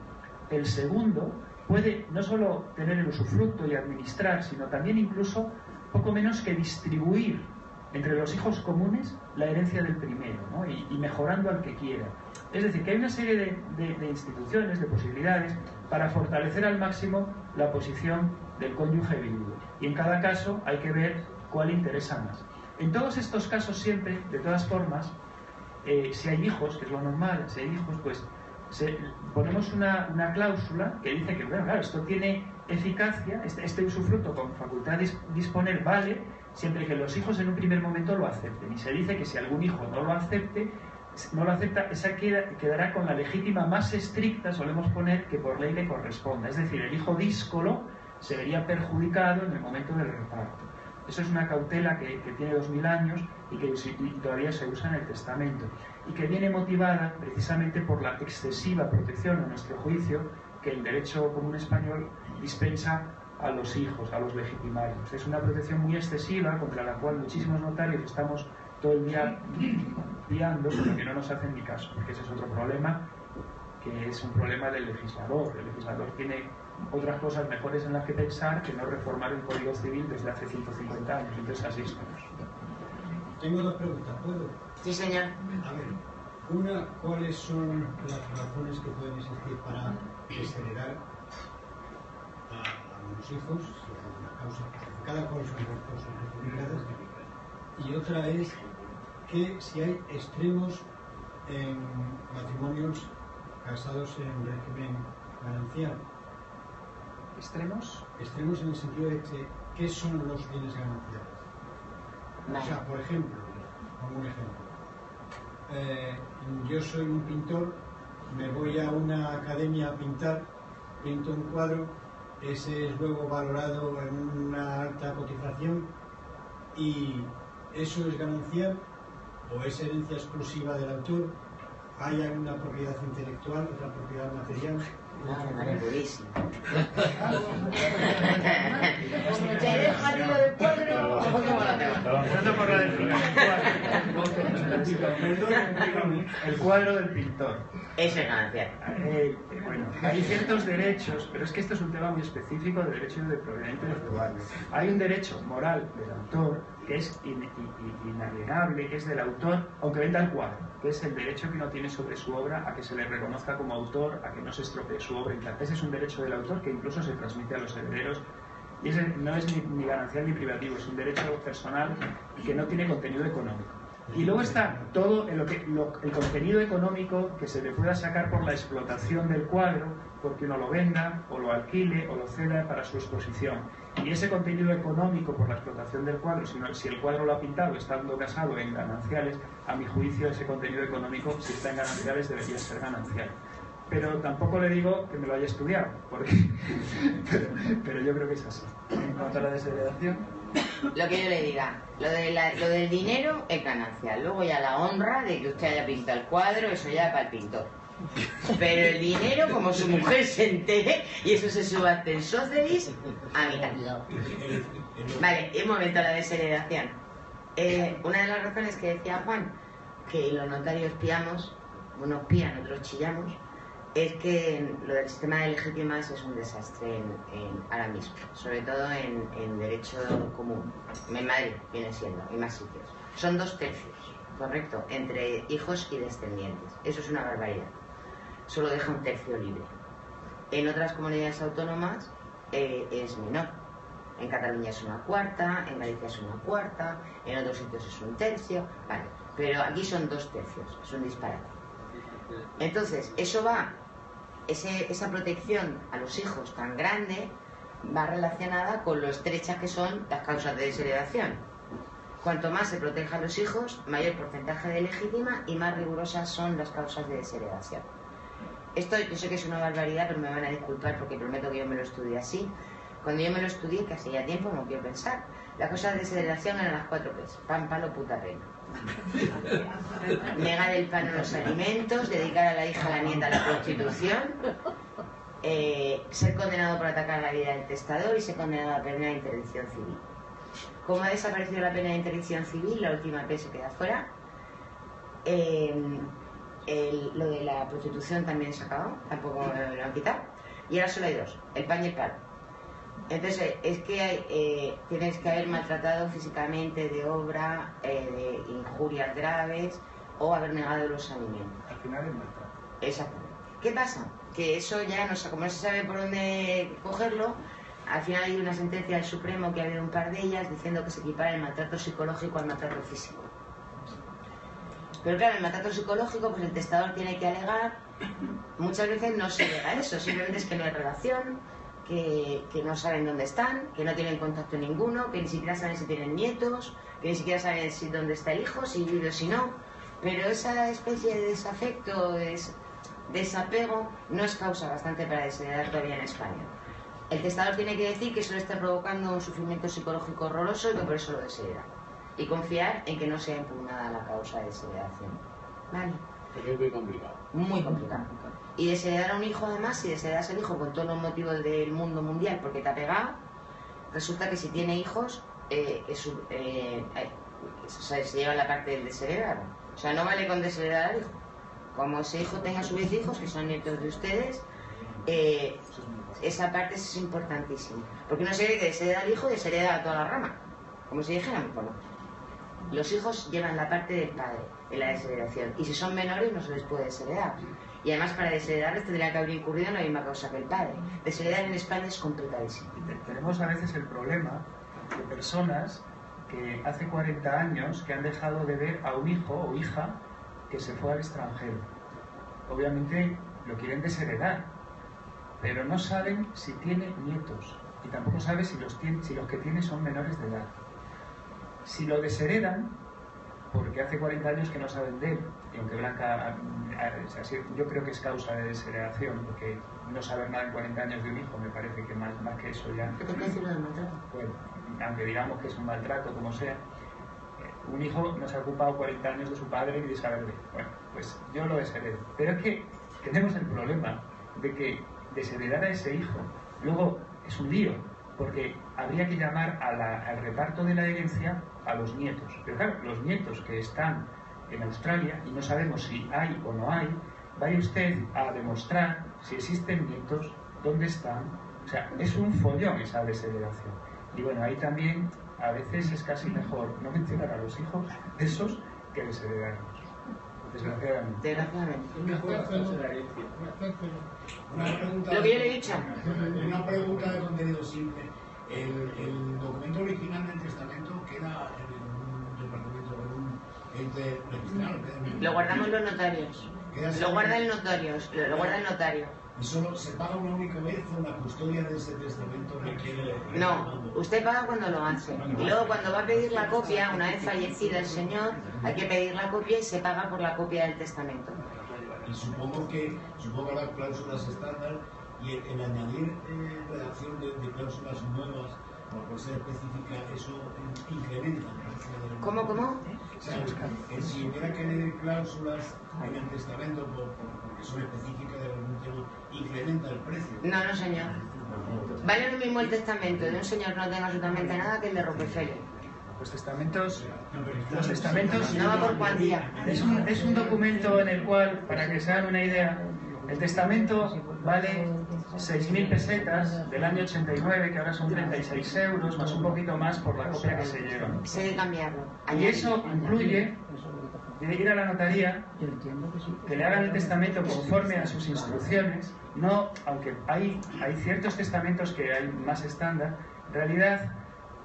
el segundo puede no solo tener el usufructo y administrar, sino también incluso poco menos que distribuir entre los hijos comunes la herencia del primero, ¿no? y mejorando al que quiera. Es decir, que hay una serie de instituciones, de posibilidades para fortalecer al máximo la posición del cónyuge viudo. Y en cada caso hay que ver cuál interesa más. En todos estos casos siempre, de todas formas, si hay hijos, que es lo normal, si hay hijos, pues ponemos una cláusula que dice que, bueno, claro, esto tiene eficacia, este usufructo con facultad de disponer vale siempre que los hijos en un primer momento lo acepten. Y se dice que si algún hijo no lo acepta, esa quedará con la legítima más estricta, solemos poner, que por ley le corresponda. Es decir, el hijo díscolo se vería perjudicado en el momento del reparto. Eso es una cautela que tiene 2000 años y que todavía se usa en el testamento y que viene motivada precisamente por la excesiva protección, a nuestro juicio, que el derecho común español dispensa a los hijos, a los legitimarios. Es una protección muy excesiva contra la cual muchísimos notarios estamos todo el día liando, pero que no nos hacen ni caso, porque ese es otro problema, que es un problema del legislador. El legislador tiene otras cosas mejores en las que pensar que no reformar el Código Civil desde hace 150 años. Entonces así estamos. Tengo dos preguntas, ¿puedo? Sí, señor. A ver, una, ¿cuáles son las razones que pueden existir para desheredar a los hijos, si hay una causa justificada, cuáles son las causas justificadas? Y otra es que si hay extremos en matrimonios casados en régimen ganancial. ¿Extremos? Extremos en el sentido de que, ¿qué son los bienes gananciales? O sea, por ejemplo, como un ejemplo, yo soy un pintor, me voy a una academia a pintar, pinto un cuadro ese es luego valorado en una alta cotización y eso es ganancial o es herencia exclusiva del autor. ¿Hay alguna propiedad intelectual, otra propiedad material? Vale, buenísimo. ¿Te deja lo del cuadro? ¿Cómo la tengo? Empezando por la definición. El cuadro del pintor. Eso es ganancial. Bueno, hay ciertos derechos, pero es que esto es un tema muy específico de derecho de propiedad intelectual. Hay un derecho moral del autor que es inalienable, que es del autor, aunque venda el cuadro, que es el derecho que uno tiene sobre su obra a que se le reconozca como autor, a que no se estropee su obra y tal. Ese es un derecho del autor que incluso se transmite a los herederos y ese no es ni ganancial ni privativo, es un derecho personal que no tiene contenido económico. Y luego está todo el contenido económico que se le pueda sacar por la explotación del cuadro, porque uno lo venda, o lo alquile, o lo ceda para su exposición. Y ese contenido económico por la explotación del cuadro, si el cuadro lo ha pintado estando casado en gananciales, a mi juicio ese contenido económico, si está en gananciales, debería ser ganancial. Pero tampoco le digo que me lo haya estudiado, porque pero yo creo que es así. En cuanto a la desheredación, Lo que yo le diga, lo del dinero es ganancial. Luego ya la honra de que usted haya pintado el cuadro, eso ya para el pintor. Pero el dinero, como su mujer se entere, y eso se subasta en Sotheby's, a mitad. Vale, un momento, la desheredación. Una de las razones que decía Juan, que los notarios piamos, unos pían, otros chillamos, es que lo del sistema de legítimas es un desastre ahora mismo, sobre todo en derecho común. En Madrid viene siendo, y más sitios. Son 2 tercios, correcto, entre hijos y descendientes. Eso es una barbaridad. Solo deja 1 tercio libre. En otras comunidades autónomas es menor. En Cataluña es 1/4, en Galicia es 1/4, en otros sitios es 1 tercio, vale. Pero aquí son 2 tercios, es un disparate. Entonces, eso va, esa protección a los hijos tan grande va relacionada con lo estrechas que son las causas de desheredación. Cuanto más se proteja a los hijos, mayor porcentaje de legítima y más rigurosas son las causas de desheredación. Esto yo sé que es una barbaridad, pero me van a disculpar porque prometo que yo me lo estudié así. Cuando yo me lo estudié, que hace ya tiempo, no quiero pensar, las causas de desheredación eran las 4 P's. Pan, palo, puta, pena. Negar el pan a los alimentos, dedicar a la hija, a la nieta a la prostitución, ser condenado por atacar la vida del testador y ser condenado a la pena de interdicción civil. Como ha desaparecido la pena de interdicción civil, la última P se queda fuera. Lo de la prostitución también se acabó, tampoco lo han quitado. Y ahora solo hay 2, el pan y el palo. Entonces, es que tienes que haber maltratado físicamente de obra, de injurias graves o haber negado los alimentos. al final es maltrato. Exactamente. ¿Qué pasa? Que eso ya, como no se sabe por dónde cogerlo, al final hay una sentencia del Supremo que ha habido un par de ellas diciendo que se equipara el maltrato psicológico al maltrato físico. Pero claro, el maltrato psicológico, pues el testador tiene que alegar, muchas veces no se alega eso, simplemente es que no hay relación, que no saben dónde están, que no tienen contacto ninguno, que ni siquiera saben si tienen nietos, que ni siquiera saben dónde está el hijo, si vive o si no. Pero esa especie de desafecto, de desapego, no es causa bastante para desheredar todavía en España. El testador tiene que decir que eso le está provocando un sufrimiento psicológico horroroso y que por eso lo deshereda. Y confiar en que no sea impugnada la causa de desheredación. ¿Vale? Porque es muy complicado. Muy complicado. Y desheredar a un hijo, además, si desheredas al hijo con todos los motivos del mundo mundial porque te ha pegado, resulta que si tiene hijos, se lleva la parte del desheredado. O sea, no vale con desheredar al hijo. Como ese hijo tenga a su vez hijos, que son nietos de ustedes, esa parte es importantísima. Porque no se ve que deshereda al hijo y deshereda a toda la rama. Como si dijéramos, bueno, los hijos llevan la parte del padre en la desheredación. Y si son menores no se les puede desheredar. Y además para desheredarles tendría que haber incurrido en la misma causa que el padre. Desheredar en España es complicadísimo. Tenemos a veces el problema de personas que hace 40 años que han dejado de ver a un hijo o hija que se fue al extranjero. Obviamente lo quieren desheredar, pero no saben si tiene nietos y tampoco saben si los que tiene son menores de edad. Si lo desheredan, porque hace 40 años que no saben de él, y aunque Blanca, yo creo que es causa de desheredación, porque no saber nada en 40 años de un hijo me parece que más que eso ya... ¿Qué te parece lo del maltrato? Bueno, aunque digamos que es un maltrato, como sea, un hijo no se ha ocupado 40 años de su padre ni de saber de él. Bueno, pues yo lo desheredo. Pero es que tenemos el problema de que desheredar a ese hijo luego es un lío, porque habría que llamar al reparto de la herencia a los nietos. Pero claro, los nietos que están en Australia y no sabemos si hay o no hay, vaya usted a demostrar si existen nietos, dónde están. O sea, es un follón esa desheredación. Y bueno, ahí también a veces es casi mejor no mencionar a los hijos de esos que desheredarlos. Desgraciadamente. Una pregunta, Lo que yo le he dicho. Una pregunta de contenido simple. El documento original del testamento queda en un departamento, en un ente registral. Lo guardamos los notarios. Lo guarda el notario. Lo guarda el notario. ¿Y solo se paga una única vez o la custodia de ese testamento requiere...? No, usted paga cuando lo hace. Y luego cuando va a pedir la copia, una vez fallecido el señor, hay que pedir la copia y se paga por la copia del testamento. Y supongo las cláusulas estándar y el añadir redacción de cláusulas nuevas, por ser específica, eso incrementa el precio del... ¿Cómo? O sea, si hubiera que añadir cláusulas en el testamento porque son específicas de algún tema, incrementa el precio. No, señor. Vale lo mismo el testamento de un señor que no tenga absolutamente nada que el de Rockefeller. Los testamentos no va por cuantía. Es un documento en el cual, para que se hagan una idea, el testamento vale 6.000 pesetas del año 89, que ahora son 36 euros, más un poquito más por la copia que se lleva. Se debe cambiarlo. Y eso incluye ir a la notaría, que le hagan el testamento conforme a sus instrucciones. No, aunque hay ciertos testamentos que hay más estándar, en realidad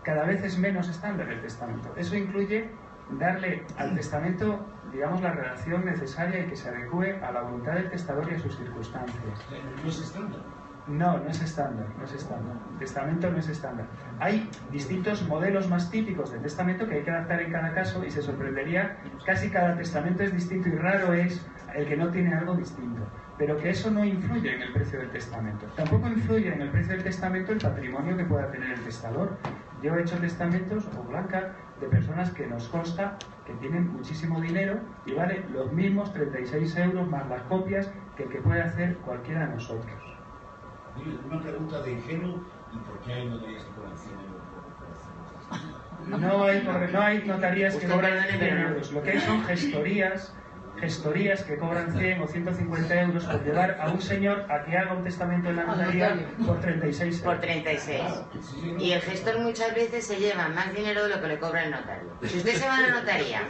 cada vez es menos estándar el testamento. Eso incluye darle al testamento, digamos, la redacción necesaria y que se adecue a la voluntad del testador y a sus circunstancias. ¿No es estándar? No es estándar. El testamento no es estándar. Hay distintos modelos más típicos del testamento que hay que adaptar en cada caso y se sorprendería, casi cada testamento es distinto y raro es el que no tiene algo distinto. Pero que eso no influye en el precio del testamento. Tampoco influye en el precio del testamento el patrimonio que pueda tener el testador. Yo he hecho testamentos, o Blanca, de personas que nos consta que tienen muchísimo dinero y vale los mismos 36 euros más las copias que el que puede hacer cualquiera de nosotros. Una pregunta de ingenuo, ¿y por qué hay notarías que cobran 100 euros? No hay notarías que cobran 100 euros. Lo que hay son gestorías que cobran 100 o 150 euros por llevar a un señor a que haga un testamento en la notaría por 36 euros. Por 36. Y el gestor muchas veces se lleva más dinero de lo que le cobra el notario. Si usted se va a la notaría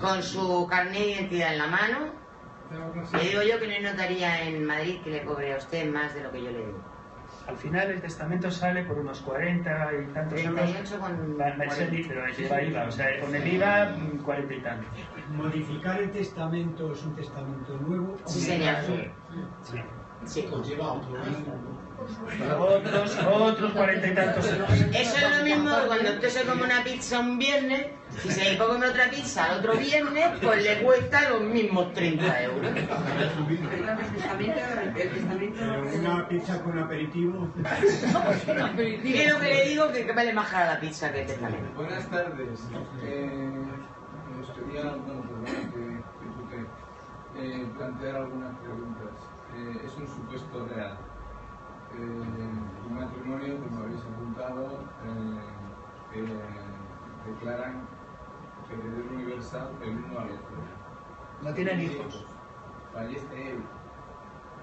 con su carnet de identidad en la mano, le digo yo que no hay notaría en Madrid que le cobre a usted más de lo que yo le digo. Al final el testamento sale por unos 40 y tantos euros. 38 con... Pero lleva IVA, o sea, con el IVA 40 y tantos. ¿Modificar el testamento es un testamento nuevo? Sí, señor. Sí. Pues lleva otro Otros 40 y tantos euros. Eso es lo mismo que cuando usted se come una pizza un viernes, si se come otra pizza el otro viernes, pues le cuesta los mismos 30 euros. Una pizza con aperitivo. Y lo que le digo que vale más cara la pizza que el testamento. Buenas tardes. Nos quería plantear algunas preguntas. Es un supuesto real. Un matrimonio, como habéis apuntado, que declaran heredero universal el uno al otro. No tienen hijos. Fallece él.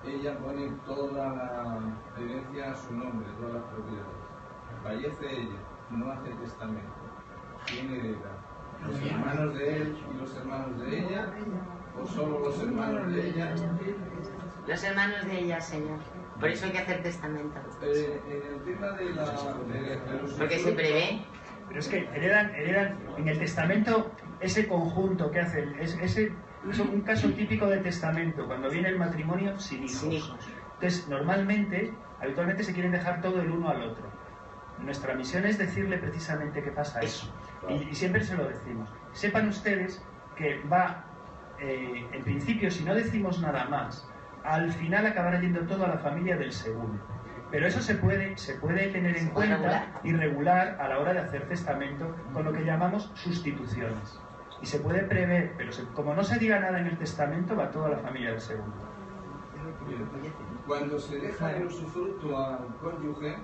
Ella pone toda la herencia a su nombre, todas las propiedades. Fallece ella, no hace testamento. ¿Quién hereda? ¿Los hermanos de él y los hermanos de ella? ¿O solo los hermanos de ella? Los hermanos de ella, señor. Por eso hay que hacer testamento. En el tema de los... Porque se prevé. Pero es que heredan en el testamento ese conjunto que hacen. Es un caso típico de testamento, cuando viene el matrimonio sin hijos. Entonces, habitualmente se quieren dejar todo el uno al otro. Nuestra misión es decirle precisamente qué pasa eso. Y siempre se lo decimos. Sepan ustedes que va en principio, si no decimos nada más, al final acabará yendo todo a la familia del segundo. Pero eso se puede tener en cuenta y regular a la hora de hacer testamento con lo que llamamos sustituciones. Y se puede prever, pero como no se diga nada en el testamento, va todo a la familia del segundo. Cuando se deja el usufructo al cónyuge,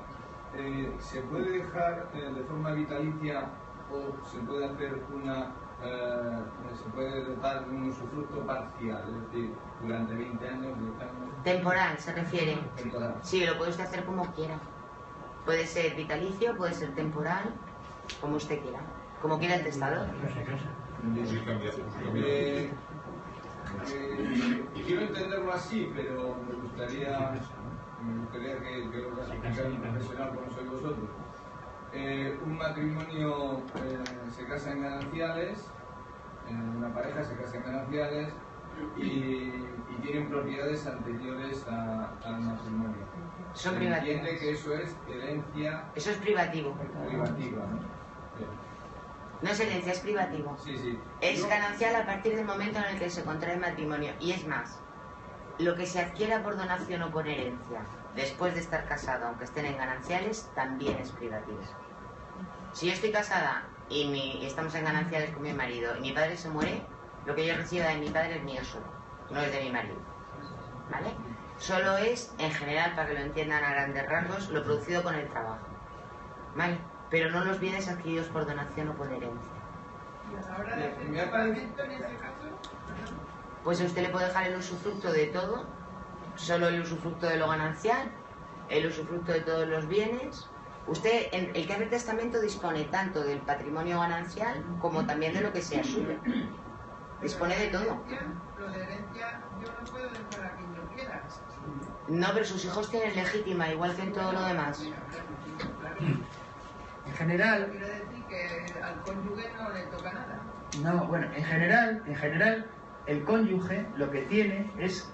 ¿se puede dejar de forma vitalicia o se puede hacer se puede dar un usufructo parcial, es decir, durante 20 años, 10 años? Temporal, se refiere. Temporal. Sí, lo puede usted hacer como quiera. Puede ser vitalicio, puede ser temporal, como usted quiera. Como quiera el testador. Quiero entenderlo así, pero me gustaría que lo explicara un profesional como sois vosotros. Un matrimonio se casa en gananciales, una pareja se casa en gananciales y tienen propiedades anteriores al matrimonio. Son Se privativas. entiende que eso es herencia Eso es privativo. privativa, ¿no? Bien. No es herencia, es privativo. Sí, sí. Es ganancial a partir del momento en el que se contrae matrimonio. Y es más, lo que se adquiera por donación o por herencia después de estar casado, aunque estén en gananciales, también es privativo. Si yo estoy casada y estamos en gananciales con mi marido y mi padre se muere, lo que yo reciba de mi padre es mío solo, no es de mi marido. ¿Vale? Solo es, en general, para que lo entiendan a grandes rasgos, lo producido con el trabajo. ¿Vale? Pero no los bienes adquiridos por donación o por herencia. Ahora de testamento en ese caso, Pues a usted le puede dejar el usufructo de todo, solo el usufructo de lo ganancial, el usufructo de todos los bienes. Usted, el que hace testamento, dispone tanto del patrimonio ganancial como también de lo que sea suyo. Dispone de todo. lo de herencia yo no puedo dejar a quien yo quiera. No, pero sus hijos tienen legítima, igual que en todo lo demás. En general, Quiero decir que al cónyuge no le toca nada. no, bueno, en general, el cónyuge lo que tiene es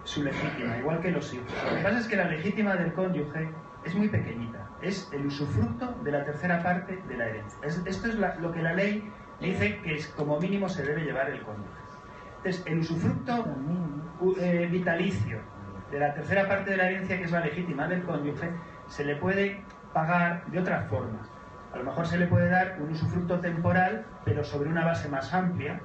su legítima, igual que los hijos. Lo que pasa es que la legítima del cónyuge es muy pequeñita, es el usufructo de la tercera parte de la herencia. Esto es lo que la ley dice que es, como mínimo se debe llevar el cónyuge. Entonces, el usufructo vitalicio de la tercera parte de la herencia, que es la legítima del cónyuge, se le puede pagar de otras formas. A lo mejor se le puede dar un usufructo temporal, pero sobre una base más amplia,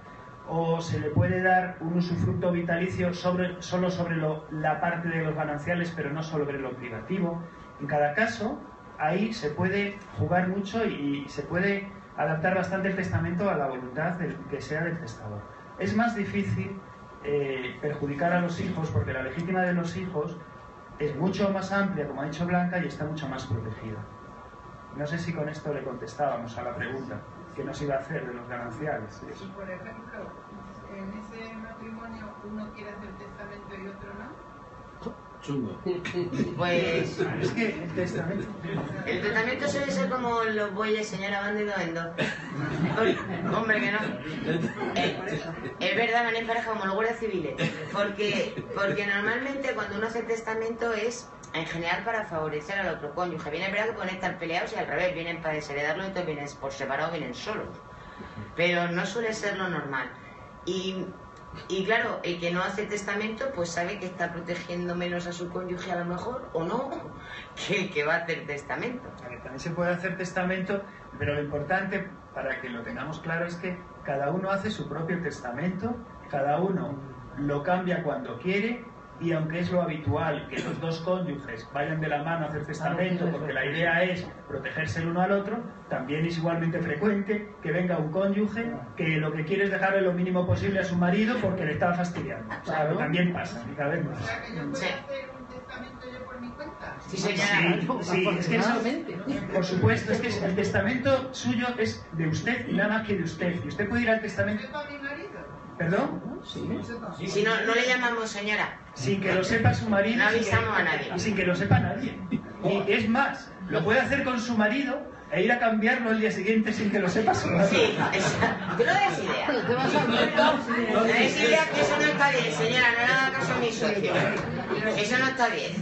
o se le puede dar un usufructo vitalicio solo sobre la parte de los gananciales, pero no sobre lo privativo. En cada caso, ahí se puede jugar mucho y se puede adaptar bastante el testamento a la voluntad que sea del testador. Es más difícil perjudicar a los hijos, porque la legítima de los hijos es mucho más amplia, como ha dicho Blanca, y está mucho más protegida. No sé si con esto le contestábamos a la pregunta que nos iba a hacer de los gananciales. Y por ejemplo, en ese matrimonio uno quiere hacer testamento y otro no. Chungo. Pues Es que el testamento... el testamento suele ser como los bueyes, señora, van de dos en dos. Hombre, que no. Es verdad, van en pareja como los guardias civiles. Porque normalmente cuando uno hace testamento es, en general, para favorecer al otro cónyuge. Viene verdad que pueden estar peleados y al revés, vienen para desheredarlo y todos vienen por separado, vienen solos. Pero no suele ser lo normal. Y claro, el que no hace testamento pues sabe que está protegiendo menos a su cónyuge a lo mejor, o no, que el que va a hacer testamento. O sea, que también se puede hacer testamento, pero lo importante, para que lo tengamos claro, es que cada uno hace su propio testamento, cada uno lo cambia cuando quiere, y aunque es lo habitual que los dos cónyuges vayan de la mano a hacer testamento, porque la idea es protegerse el uno al otro, también es igualmente frecuente que venga un cónyuge que lo que quiere es dejarle lo mínimo posible a su marido porque le está fastidiando. O sea, que también pasa, y cada vez más. O sea, que yo puedo Sí. hacer un testamento yo por mi cuenta. Sí, señora. Sí, es que eso, por supuesto, es que el testamento suyo es de usted y nada más que de usted. Y usted puede ir al testamento... ¿Sepa mi marido? ¿Perdón? Si no, no le llamamos señora. Sin que lo sepa su marido. No sin que- avisamos a nadie. Y sin que lo sepa nadie. Y es más, lo puede hacer con su marido e ir a cambiarlo el día siguiente sin que lo sepas. Sí, tú no des idea. No des idea que eso no está bien, señora, no le haga caso a mi socio. Eso no está bien.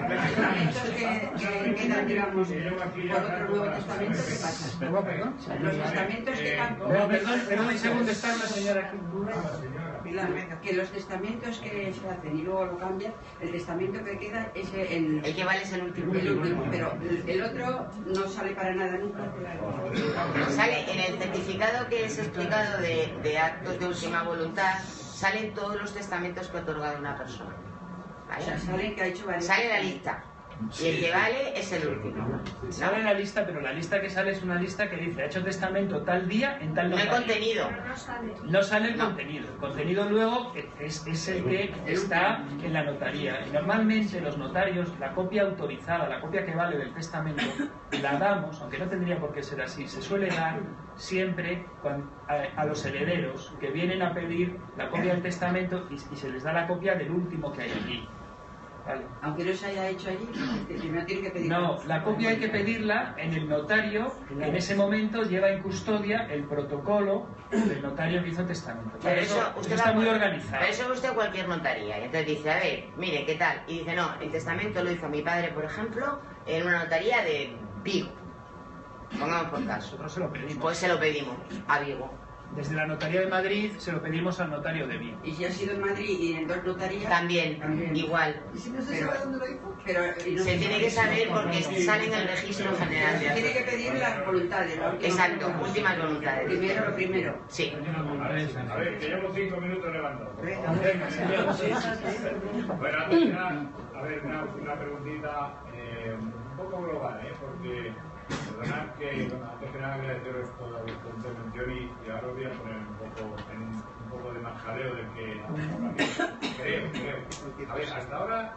Los testamentos que quedan, digamos, por otro Nuevo Testamento, ¿qué pasa? Los testamentos que quedan... Perdón, un segundo, está una señora aquí. Pilar, venga, que los testamentos que se hacen y luego lo cambian, el testamento que queda es el que vale es el último. El último, pero el otro no sale para nada nunca. Sale en el certificado que es explicado de actos de última voluntad, salen todos los testamentos que ha otorgado una persona. ¿Vale? O sea, sale que ha hecho varios. Sale la lista. Y el que vale es el último. Sale la lista, pero la lista que sale es una lista que dice: ha hecho testamento tal día en tal notario. No el contenido. No sale el contenido. El contenido luego es el que está en la notaría. Y normalmente los notarios, la copia autorizada, la copia que vale del testamento, la damos, aunque no tendría por qué ser así, se suele dar siempre a los herederos que vienen a pedir la copia del testamento y se les da la copia del último que hay allí. Vale. Aunque no se haya hecho allí, primero tiene que pedirla. No, la copia hay que pedirla en el notario, que en ese momento lleva en custodia el protocolo del notario que hizo el testamento. Pero eso usted está muy organizado. Pero eso usted a cualquier notaría. Y entonces dice, a ver, mire, ¿qué tal? Y dice, no, el testamento lo hizo mi padre, por ejemplo, en una notaría de Vigo. Pongamos por caso. Nosotros se lo pedimos. Pues se lo pedimos a Vigo. Desde la notaría de Madrid se lo pedimos al notario de Vigo. Y si ha sido en Madrid y en dos notarías... También. Igual. ¿Y si no se sabe dónde lo hizo? Pero, se tiene que saber porque sale en el registro general de... Tiene que pedir las voluntades. Exacto, últimas voluntades. Primero lo primero. Sí. A ver, que llevo 5 minutos levantado. Bueno, a ver, una preguntita un poco global, porque perdonad que, antes que nada agradeceros toda vuestra intervención y ahora os voy a poner un poco de más jaleo del que creo. A ver, hasta ahora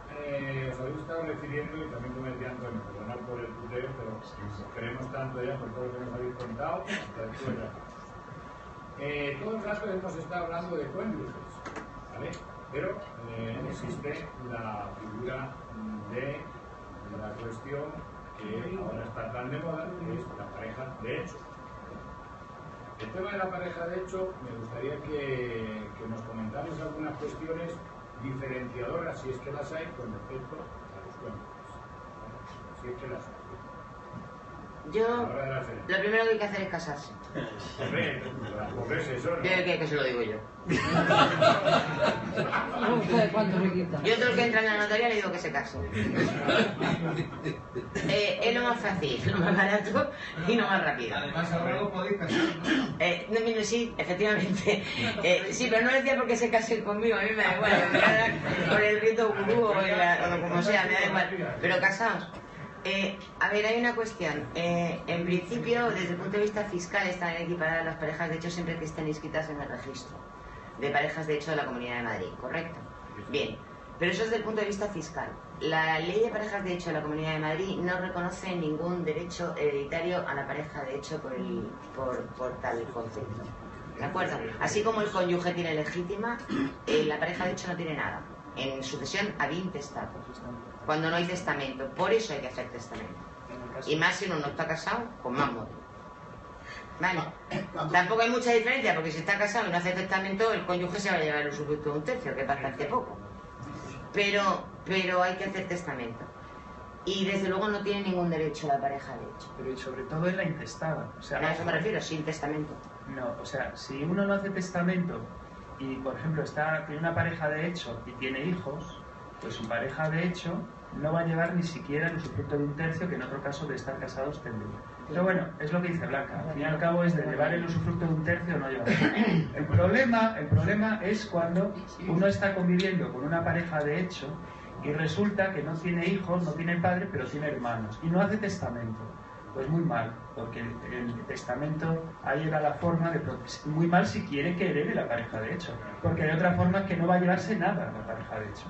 os habéis estado refiriendo, y también como decía Antonio, perdonad por el puteo, pero os queremos tanto ya por todo lo que nos habéis contado, hasta después ya. Todo el rato hemos estado hablando de cónyuges, ¿vale? Pero existe la figura de la cuestión que ahora está tan de moda, que es la pareja de hecho. El tema de la pareja de hecho, me gustaría que nos comentarais algunas cuestiones diferenciadoras, si es que las hay, con respecto a los cónyuges. Si es que las hay. Yo, lo primero que hay que hacer es casarse. Hombre, pues eso, ¿no? Que se lo digo yo. ¿Cuánto me quita? Yo todo el que entra en la notaría le digo que se case. Es lo más fácil, lo más barato y lo más rápido. Además, ahora lo podéis casar, ¿no? Sí, efectivamente. Sí, pero no decía porque se casen conmigo, a mí me da igual. Por el rito gurú o como sea, me da igual. Pero casaos. A ver, hay una cuestión. En principio, desde el punto de vista fiscal, están equiparadas las parejas de hecho siempre que estén inscritas en el registro de parejas de hecho de la Comunidad de Madrid, ¿correcto? Bien, pero eso es desde el punto de vista fiscal. La ley de parejas de hecho de la Comunidad de Madrid no reconoce ningún derecho hereditario a la pareja de hecho por tal concepto. ¿De acuerdo? Así como el cónyuge tiene legítima, la pareja de hecho no tiene nada. En sucesión ad intestato, cuando no hay testamento. Por eso hay que hacer testamento. Y más si uno no está casado, pues más modo. Vale. Tampoco hay mucha diferencia, porque si está casado y no hace testamento, el cónyuge se va a llevar el usufructo de un tercio, que es bastante poco. Pero hay que hacer testamento. Y desde luego no tiene ningún derecho la pareja de hecho. Pero sobre todo en la intestada. O sea, a eso me refiero, sin testamento. No, o sea, si uno no hace testamento y, por ejemplo, tiene una pareja de hecho y tiene hijos, pues su pareja de hecho no va a llevar ni siquiera el usufructo de un tercio, que en otro caso de estar casados tendría. Pero bueno, es lo que dice Blanca, al fin y al cabo es de llevar el usufructo de un tercio o no llevar. El problema es cuando uno está conviviendo con una pareja de hecho y resulta que no tiene hijos, no tiene padre, pero tiene hermanos y no hace testamento. Pues muy mal, porque el testamento ahí era la forma de... Muy mal si quiere que herede la pareja de hecho, porque de otra forma es que no va a llevarse nada la pareja de hecho.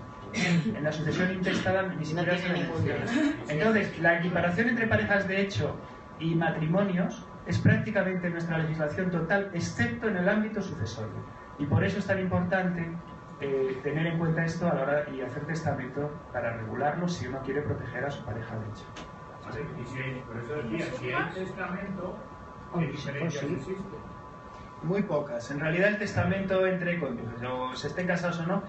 En la sucesión intestada ni siquiera se menciona. Entonces, la equiparación entre parejas de hecho y matrimonios es prácticamente en nuestra legislación total, excepto en el ámbito sucesorio. Y por eso es tan importante tener en cuenta esto a la hora y hacer testamento para regularlo si uno quiere proteger a su pareja de hecho. ¿vale? Y por eso decía, si hay testamento, ¿qué diferencias existen? Muy pocas. En realidad el testamento entre cónyuges, o se estén casados o no,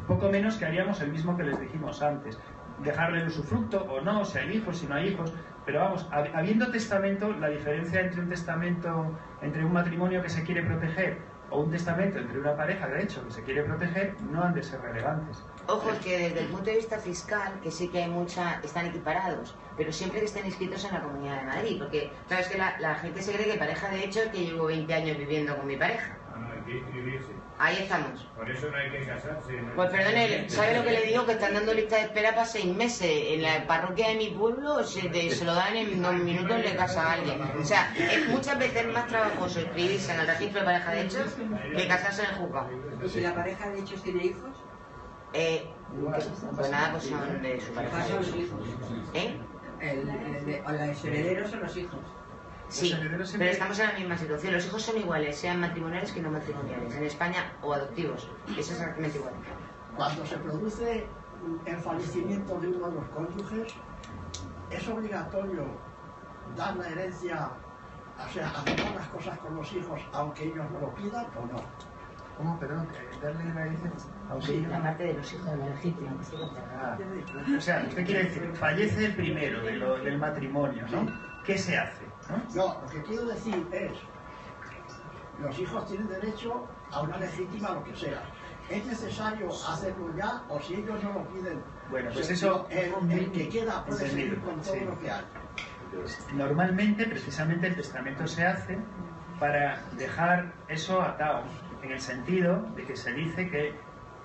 poco menos que haríamos el mismo que les dijimos antes. Dejarle el usufructo o no, si hay hijos, si no hay hijos. Pero vamos, habiendo testamento, la diferencia entre un testamento, entre un matrimonio que se quiere proteger o un testamento entre una pareja, de hecho, que se quiere proteger, no han de ser relevantes. Ojo, que desde el punto de vista fiscal, que sí que hay están equiparados, pero siempre que estén inscritos en la Comunidad de Madrid, porque sabes que la gente se cree que pareja de hecho es que llevo 20 años viviendo con mi pareja. No, hay que inscribirse. Ahí estamos. Por eso no hay que casarse. Pues perdone, ¿sabe lo que le digo? Que están dando lista de espera para 6 meses. En la parroquia de mi pueblo se lo dan en 2 minutos y le casa a alguien. O sea, es muchas veces más trabajoso inscribirse en el registro de pareja de hechos que casarse en el juzgado. ¿Y si la pareja de hechos tiene hijos? Pues nada, pues son de su pareja de hechos. ¿Eh? Los herederos son los hijos. Sí, pero estamos en la misma situación. Los hijos son iguales, sean matrimoniales que no matrimoniales, en España o adoptivos. Es exactamente igual. Cuando se produce el fallecimiento de uno de los cónyuges, ¿es obligatorio dar la herencia, o sea, hacer las cosas con los hijos aunque ellos no lo pidan o no? ¿Cómo? Perdón, darle la herencia aunque Sí, ellos la no... parte de los hijos de la legítima. O sea, usted quiere decir, fallece el primero del matrimonio, ¿no? ¿Qué se hace? No, lo que quiero decir es, los hijos tienen derecho a una legítima lo que sea. ¿Es necesario hacerlo ya o si ellos no lo piden? Bueno, pues eso... El que queda puede seguir con todo sí. lo que hay. Normalmente, precisamente, el testamento se hace para dejar eso atado, en el sentido de que se dice que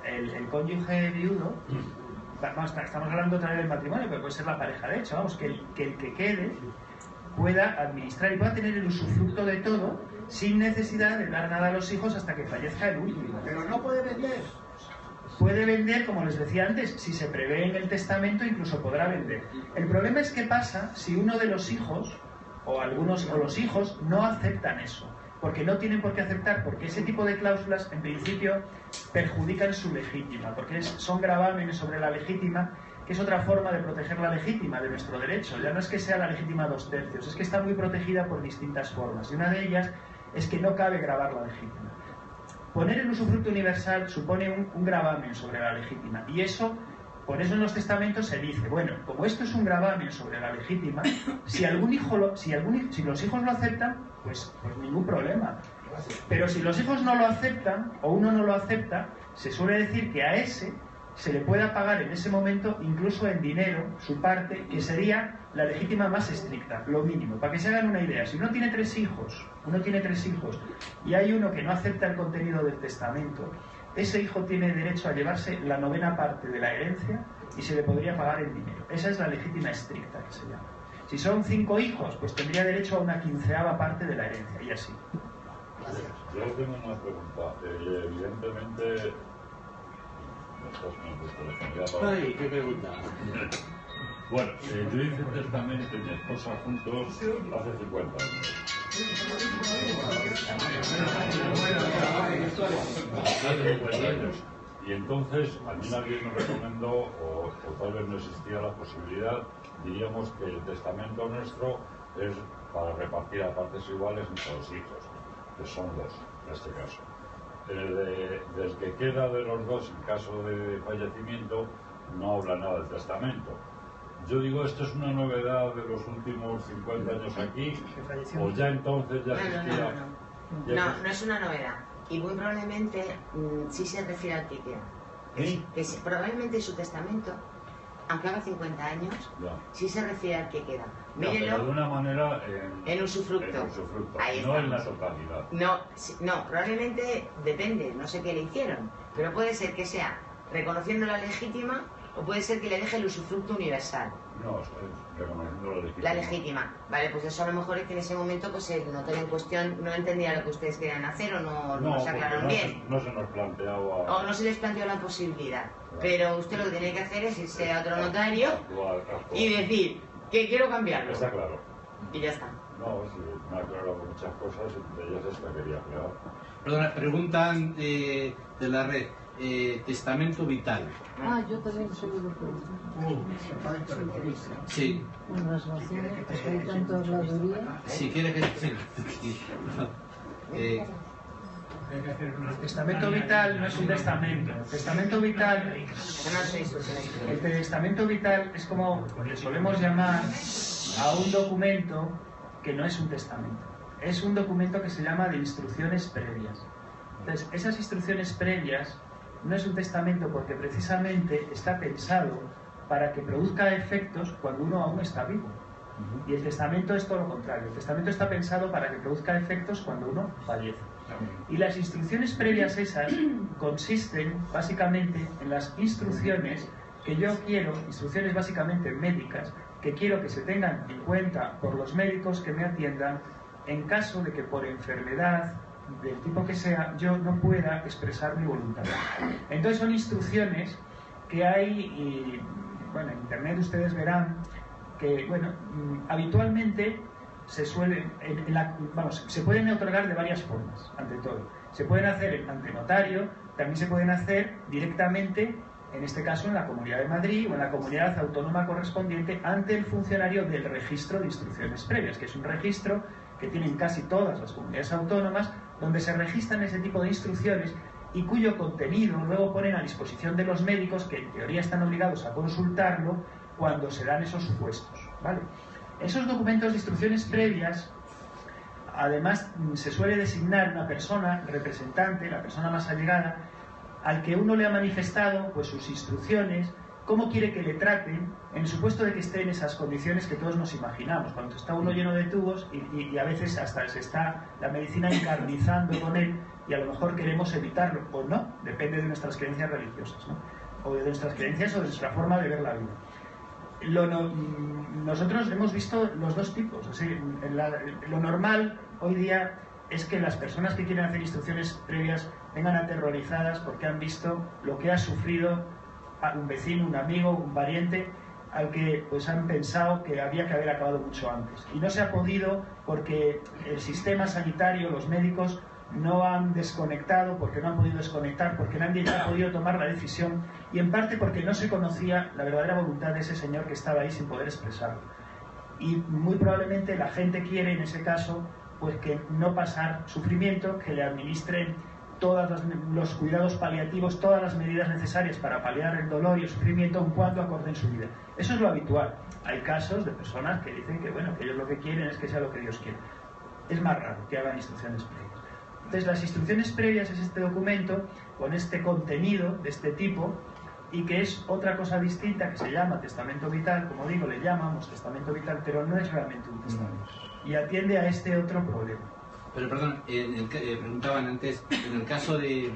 el cónyuge viudo, vamos, estamos hablando otra vez del matrimonio, pero puede ser la pareja de hecho, vamos, que el que quede pueda administrar y pueda tener el usufructo de todo sin necesidad de dar nada a los hijos hasta que fallezca el último. Pero no puede vender. Puede vender, como les decía antes, si se prevé en el testamento incluso podrá vender. El problema es qué pasa si uno de los hijos o los hijos no aceptan eso, porque no tienen por qué aceptar, porque ese tipo de cláusulas en principio perjudican su legítima, porque son gravámenes sobre la legítima, que es otra forma de proteger la legítima de nuestro derecho. Ya no es que sea la legítima 2/3, es que está muy protegida por distintas formas, y una de ellas es que no cabe gravar la legítima. Poner el usufructo universal supone un gravamen sobre la legítima, y eso, por eso en los testamentos se dice, bueno, como esto es un gravamen sobre la legítima, si los hijos lo aceptan, pues ningún problema. Pero si los hijos no lo aceptan, o uno no lo acepta, se suele decir que a ese se le pueda pagar en ese momento, incluso en dinero, su parte, que sería la legítima más estricta, lo mínimo. Para que se hagan una idea, si uno tiene tres hijos, y hay uno que no acepta el contenido del testamento, ese hijo tiene derecho a llevarse la 9ª parte de la herencia y se le podría pagar en dinero. Esa es la legítima estricta que se llama. Si son 5 hijos, pues tendría derecho a una 15ª parte de la herencia, y así. Yo tengo una pregunta. Evidentemente... Ay, ¿qué pregunta? Bueno, yo hice testamento y mi esposa juntos hace 50 años. Y entonces a mí nadie me recomendó, o tal vez no existía la posibilidad, diríamos que el testamento nuestro es para repartir a partes iguales entre los hijos, que son 2 en este caso. Del que queda de los 2 en caso de fallecimiento no habla nada del testamento. Yo digo, ¿esto es una novedad de los últimos 50 años aquí? ¿O ya entonces ya existía? No es una novedad. Y muy probablemente sí se refiere al que queda. Probablemente su testamento, aunque haga 50 años, sí se refiere al que queda. Pero de una manera en usufructo. Ahí no estamos. en la totalidad. No, probablemente depende, no sé qué le hicieron, pero puede ser que sea reconociendo la legítima o puede ser que le deje el usufructo universal. No, reconociendo la legítima. La legítima. Vale, pues eso a lo mejor es que en ese momento pues el notario en cuestión no entendía lo que ustedes querían hacer o no se aclararon bien. No se nos planteaba... O no se les planteó la posibilidad. Claro. Pero usted lo que tiene que hacer es irse a otro notario y decir que quiero cambiarlo. Está claro. Y ya está. No, sí, me ha aclarado muchas cosas, entre ellas esta quería aclarar. Perdona, preguntan de la red. testamento vital. Ah, yo también soy doctor. Sí. Bueno, las naciones, hay tanto habladuría. Si quieres que... Sí. El testamento vital no es un testamento. El testamento vital es como le solemos llamar a un documento que no es un testamento. Es un documento que se llama de instrucciones previas. Entonces, esas instrucciones previas no es un testamento porque precisamente está pensado para que produzca efectos cuando uno aún está vivo. Y el testamento es todo lo contrario. El testamento está pensado para que produzca efectos cuando uno fallece. Y las instrucciones previas esas consisten básicamente en las instrucciones que yo quiero, instrucciones básicamente médicas, que quiero que se tengan en cuenta por los médicos que me atiendan en caso de que por enfermedad del tipo que sea yo no pueda expresar mi voluntad. Entonces son instrucciones que hay, y bueno, en internet ustedes verán que, bueno, habitualmente se suelen, se pueden otorgar de varias formas, ante todo. Se pueden hacer ante notario, también se pueden hacer directamente, en este caso en la Comunidad de Madrid o en la comunidad autónoma correspondiente, ante el funcionario del registro de instrucciones previas, que es un registro que tienen casi todas las comunidades autónomas, donde se registran ese tipo de instrucciones y cuyo contenido luego ponen a disposición de los médicos, que en teoría están obligados a consultarlo cuando se dan esos supuestos, ¿vale? Esos documentos de instrucciones previas, además, se suele designar una persona representante, la persona más allegada, al que uno le ha manifestado pues sus instrucciones, cómo quiere que le traten, en el supuesto de que esté en esas condiciones que todos nos imaginamos, cuando está uno lleno de tubos y a veces hasta se está la medicina encarnizando con él y a lo mejor queremos evitarlo, o no, depende de nuestras creencias religiosas, ¿no? O de nuestras creencias o de nuestra forma de ver la vida. Nosotros hemos visto los dos tipos. Lo normal hoy día es que las personas que quieren hacer instrucciones previas vengan aterrorizadas porque han visto lo que ha sufrido a un vecino, un amigo, un pariente, al que pues han pensado que había que haber acabado mucho antes. Y no se ha podido porque el sistema sanitario, los médicos, no han desconectado, porque no han podido desconectar, porque nadie ha podido tomar la decisión, y en parte porque no se conocía la verdadera voluntad de ese señor que estaba ahí sin poder expresarlo. Y muy probablemente la gente quiere, en ese caso, pues que no pasar sufrimiento, que le administren todos los cuidados paliativos, todas las medidas necesarias para paliar el dolor y el sufrimiento, aun cuando acorden su vida. Eso es lo habitual. Hay casos de personas que dicen que, bueno, que ellos lo que quieren es que sea lo que Dios quiere. Es más raro que hagan instrucciones previas. Entonces, las instrucciones previas es este documento con este contenido de este tipo, y que es otra cosa distinta que se llama testamento vital, como digo, le llamamos testamento vital, pero no es realmente un testamento. Y atiende a este otro problema. Pero perdón, preguntaban antes, en el caso de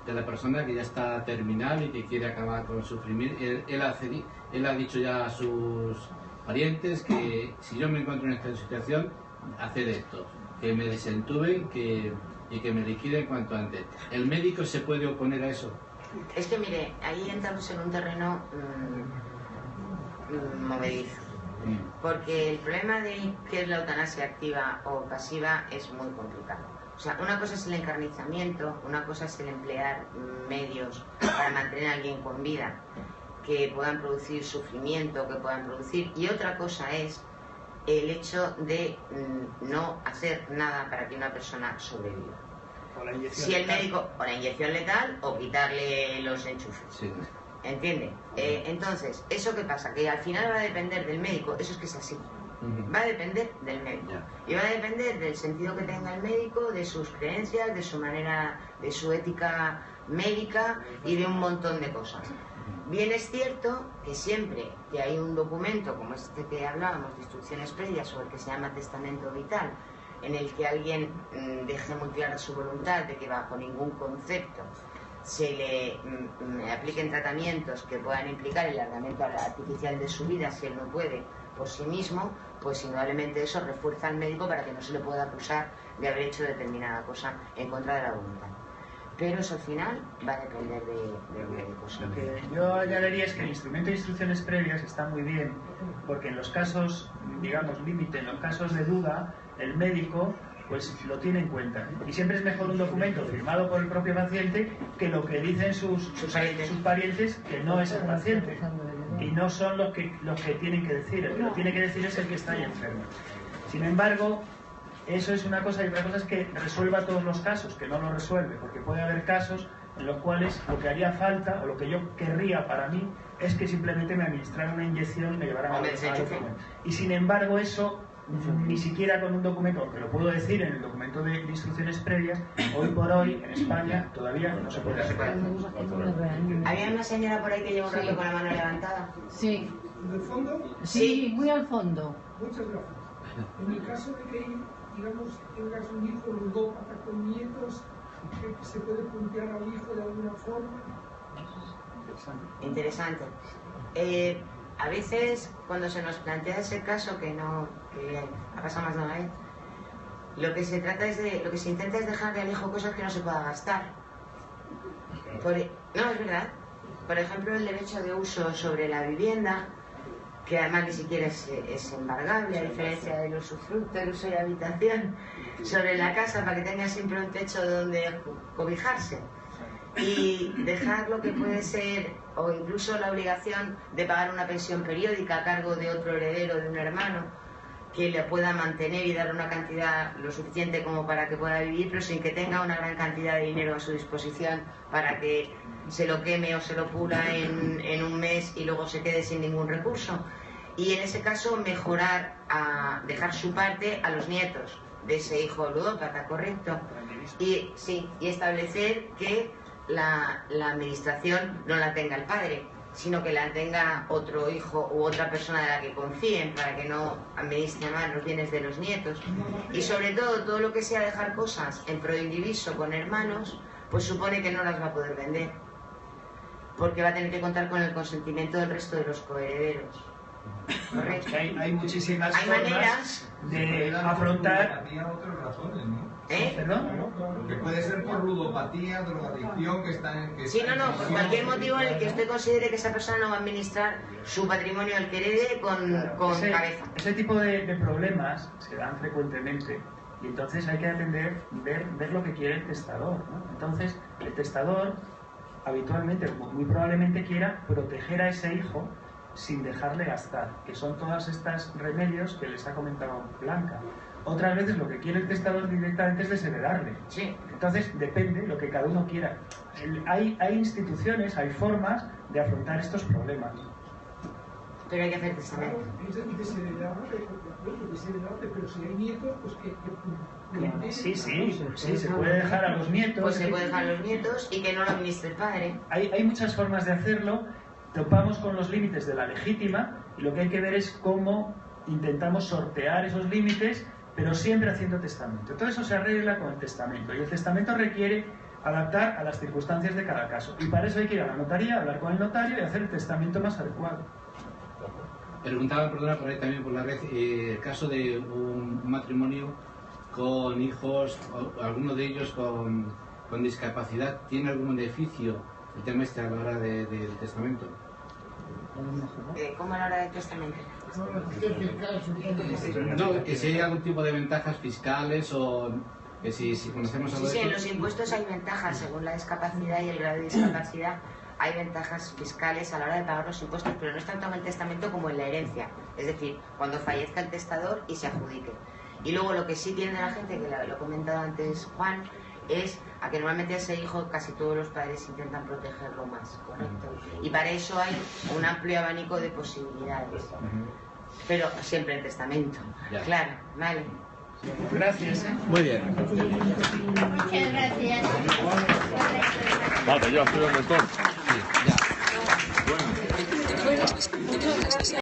la persona que ya está terminal y que quiere acabar con el sufrimiento, él ha dicho ya a sus parientes que si yo me encuentro en esta situación, hacer esto, que me desentuben y que me liquiden cuanto antes. ¿El médico se puede oponer a eso? Es que mire, ahí entramos en un terreno movedizo. Porque el problema de qué es la eutanasia activa o pasiva es muy complicado. O sea, una cosa es el encarnizamiento, una cosa es el emplear medios para mantener a alguien con vida que puedan producir sufrimiento, que puedan producir, y otra cosa es el hecho de no hacer nada para que una persona sobreviva. O la inyección si el letal. médico, o la inyección letal o quitarle los enchufes. Sí. ¿Entiende? Entonces, ¿eso qué pasa? Que al final va a depender del médico, eso es que es así. Va a depender del médico. Y va a depender del sentido que tenga el médico, de sus creencias, de su manera, de su ética médica y de un montón de cosas. Bien es cierto que siempre que hay un documento como este que hablábamos de instrucciones previas o el que se llama testamento vital, en el que alguien deje muy clara su voluntad de que bajo ningún concepto se le apliquen tratamientos que puedan implicar el alargamiento artificial de su vida si él no puede por sí mismo, pues indudablemente eso refuerza al médico para que no se le pueda acusar de haber hecho determinada cosa en contra de la voluntad. Pero eso al final va a depender de los médicos. Lo que yo añadiría es que el instrumento de instrucciones previas está muy bien, porque en los casos, digamos, límite, en los casos de duda, el médico pues lo tiene en cuenta. Y siempre es mejor un documento firmado por el propio paciente que lo que dicen sus parientes, que no es el paciente. Y no son los que tienen que decir. El que lo tiene que decir es el que está ahí enfermo. Sin embargo, eso es una cosa, y otra cosa es que resuelva todos los casos, que no lo resuelve, porque puede haber casos en los cuales lo que haría falta, o lo que yo querría para mí, es que simplemente me administraran una inyección y me llevaran a y sin embargo eso, ni siquiera con un documento, aunque lo puedo decir en el documento de instrucciones previas, hoy por hoy en España todavía no se puede hacer. ¿Había una señora por ahí que lleva un rato con la mano levantada? Sí. ¿En el fondo? Sí, muy al fondo. Muchas gracias. En el caso de que, digamos, tengas un hijo ludópata con nietos, ¿se puede puntear al hijo de alguna forma? Interesante. A veces, cuando se nos plantea ese caso, que ha pasado más de una vez, lo que se intenta es dejarle al hijo cosas que no se pueda gastar. No, es verdad. Por ejemplo, el derecho de uso sobre la vivienda, que además ni siquiera es embargable, a diferencia del usufructo, el uso de habitación, sobre la casa, para que tenga siempre un techo donde cobijarse. Y dejar lo que puede ser, o incluso la obligación de pagar una pensión periódica a cargo de otro heredero, de un hermano, que le pueda mantener y dar una cantidad lo suficiente como para que pueda vivir, pero sin que tenga una gran cantidad de dinero a su disposición para que se lo queme o se lo pula en un mes y luego se quede sin ningún recurso. Y en ese caso mejorar, dejar su parte a los nietos de ese hijo ludópata, ¿correcto? Y sí, y establecer que la administración no la tenga el padre, sino que la tenga otro hijo u otra persona de la que confíen, para que no administre mal los bienes de los nietos. Y sobre todo lo que sea dejar cosas en proindiviso con hermanos, pues supone que no las va a poder vender, porque va a tener que contar con el consentimiento del resto de los coherederos. Correcto. Hay muchísimas maneras de afrontar otras razones, ¿no? ¿Perdón? Que puede ser por ludopatía, drogadicción, que está en... Sí, no, por cualquier motivo en el que usted considere que esa persona no va a administrar su patrimonio al que herede con cabeza. Ese tipo de problemas se dan frecuentemente, y entonces hay que atender, ver lo que quiere el testador, ¿no? Entonces, el testador habitualmente, muy probablemente quiera proteger a ese hijo sin dejarle gastar, que son todos estos remedios que les ha comentado Blanca. Otras veces lo que quiere el testador directamente es desheredarle. Sí. Entonces depende lo que cada uno quiera. Hay instituciones, hay formas de afrontar estos problemas. Pero hay que hacer testamento. Desheredarle, pero si hay nietos, pues que Sí, se puede dejar a los nietos. Pues se puede dejar a los nietos y que no lo administre el padre. Hay muchas formas de hacerlo. Topamos con los límites de la legítima y lo que hay que ver es cómo intentamos sortear esos límites, pero siempre haciendo testamento. Todo eso se arregla con el testamento, y el testamento requiere adaptar a las circunstancias de cada caso. Y para eso hay que ir a la notaría, hablar con el notario y hacer el testamento más adecuado. Preguntaba, perdona, por ahí también por la red, el caso de un matrimonio con hijos, alguno de ellos con discapacidad, ¿tiene algún beneficio el tema este a la hora del testamento? ¿Cómo a la hora del testamento? No, que si hay algún tipo de ventajas fiscales o que si conocemos algo de Sí, eso. en los impuestos hay ventajas según la discapacidad y el grado de discapacidad. Hay ventajas fiscales a la hora de pagar los impuestos, pero no es tanto en el testamento como en la herencia. Es decir, cuando fallezca el testador y se adjudique. Y luego lo que sí tiene la gente, que lo ha comentado antes Juan, es a que normalmente a ese hijo casi todos los padres intentan protegerlo más, ¿correcto? Y para eso hay un amplio abanico de posibilidades. Pero siempre en testamento. Ya. Claro, vale. Gracias. Muy bien. Muchas gracias. Vale, ya estoy en el montón. Sí, ya. Bueno, muchas gracias.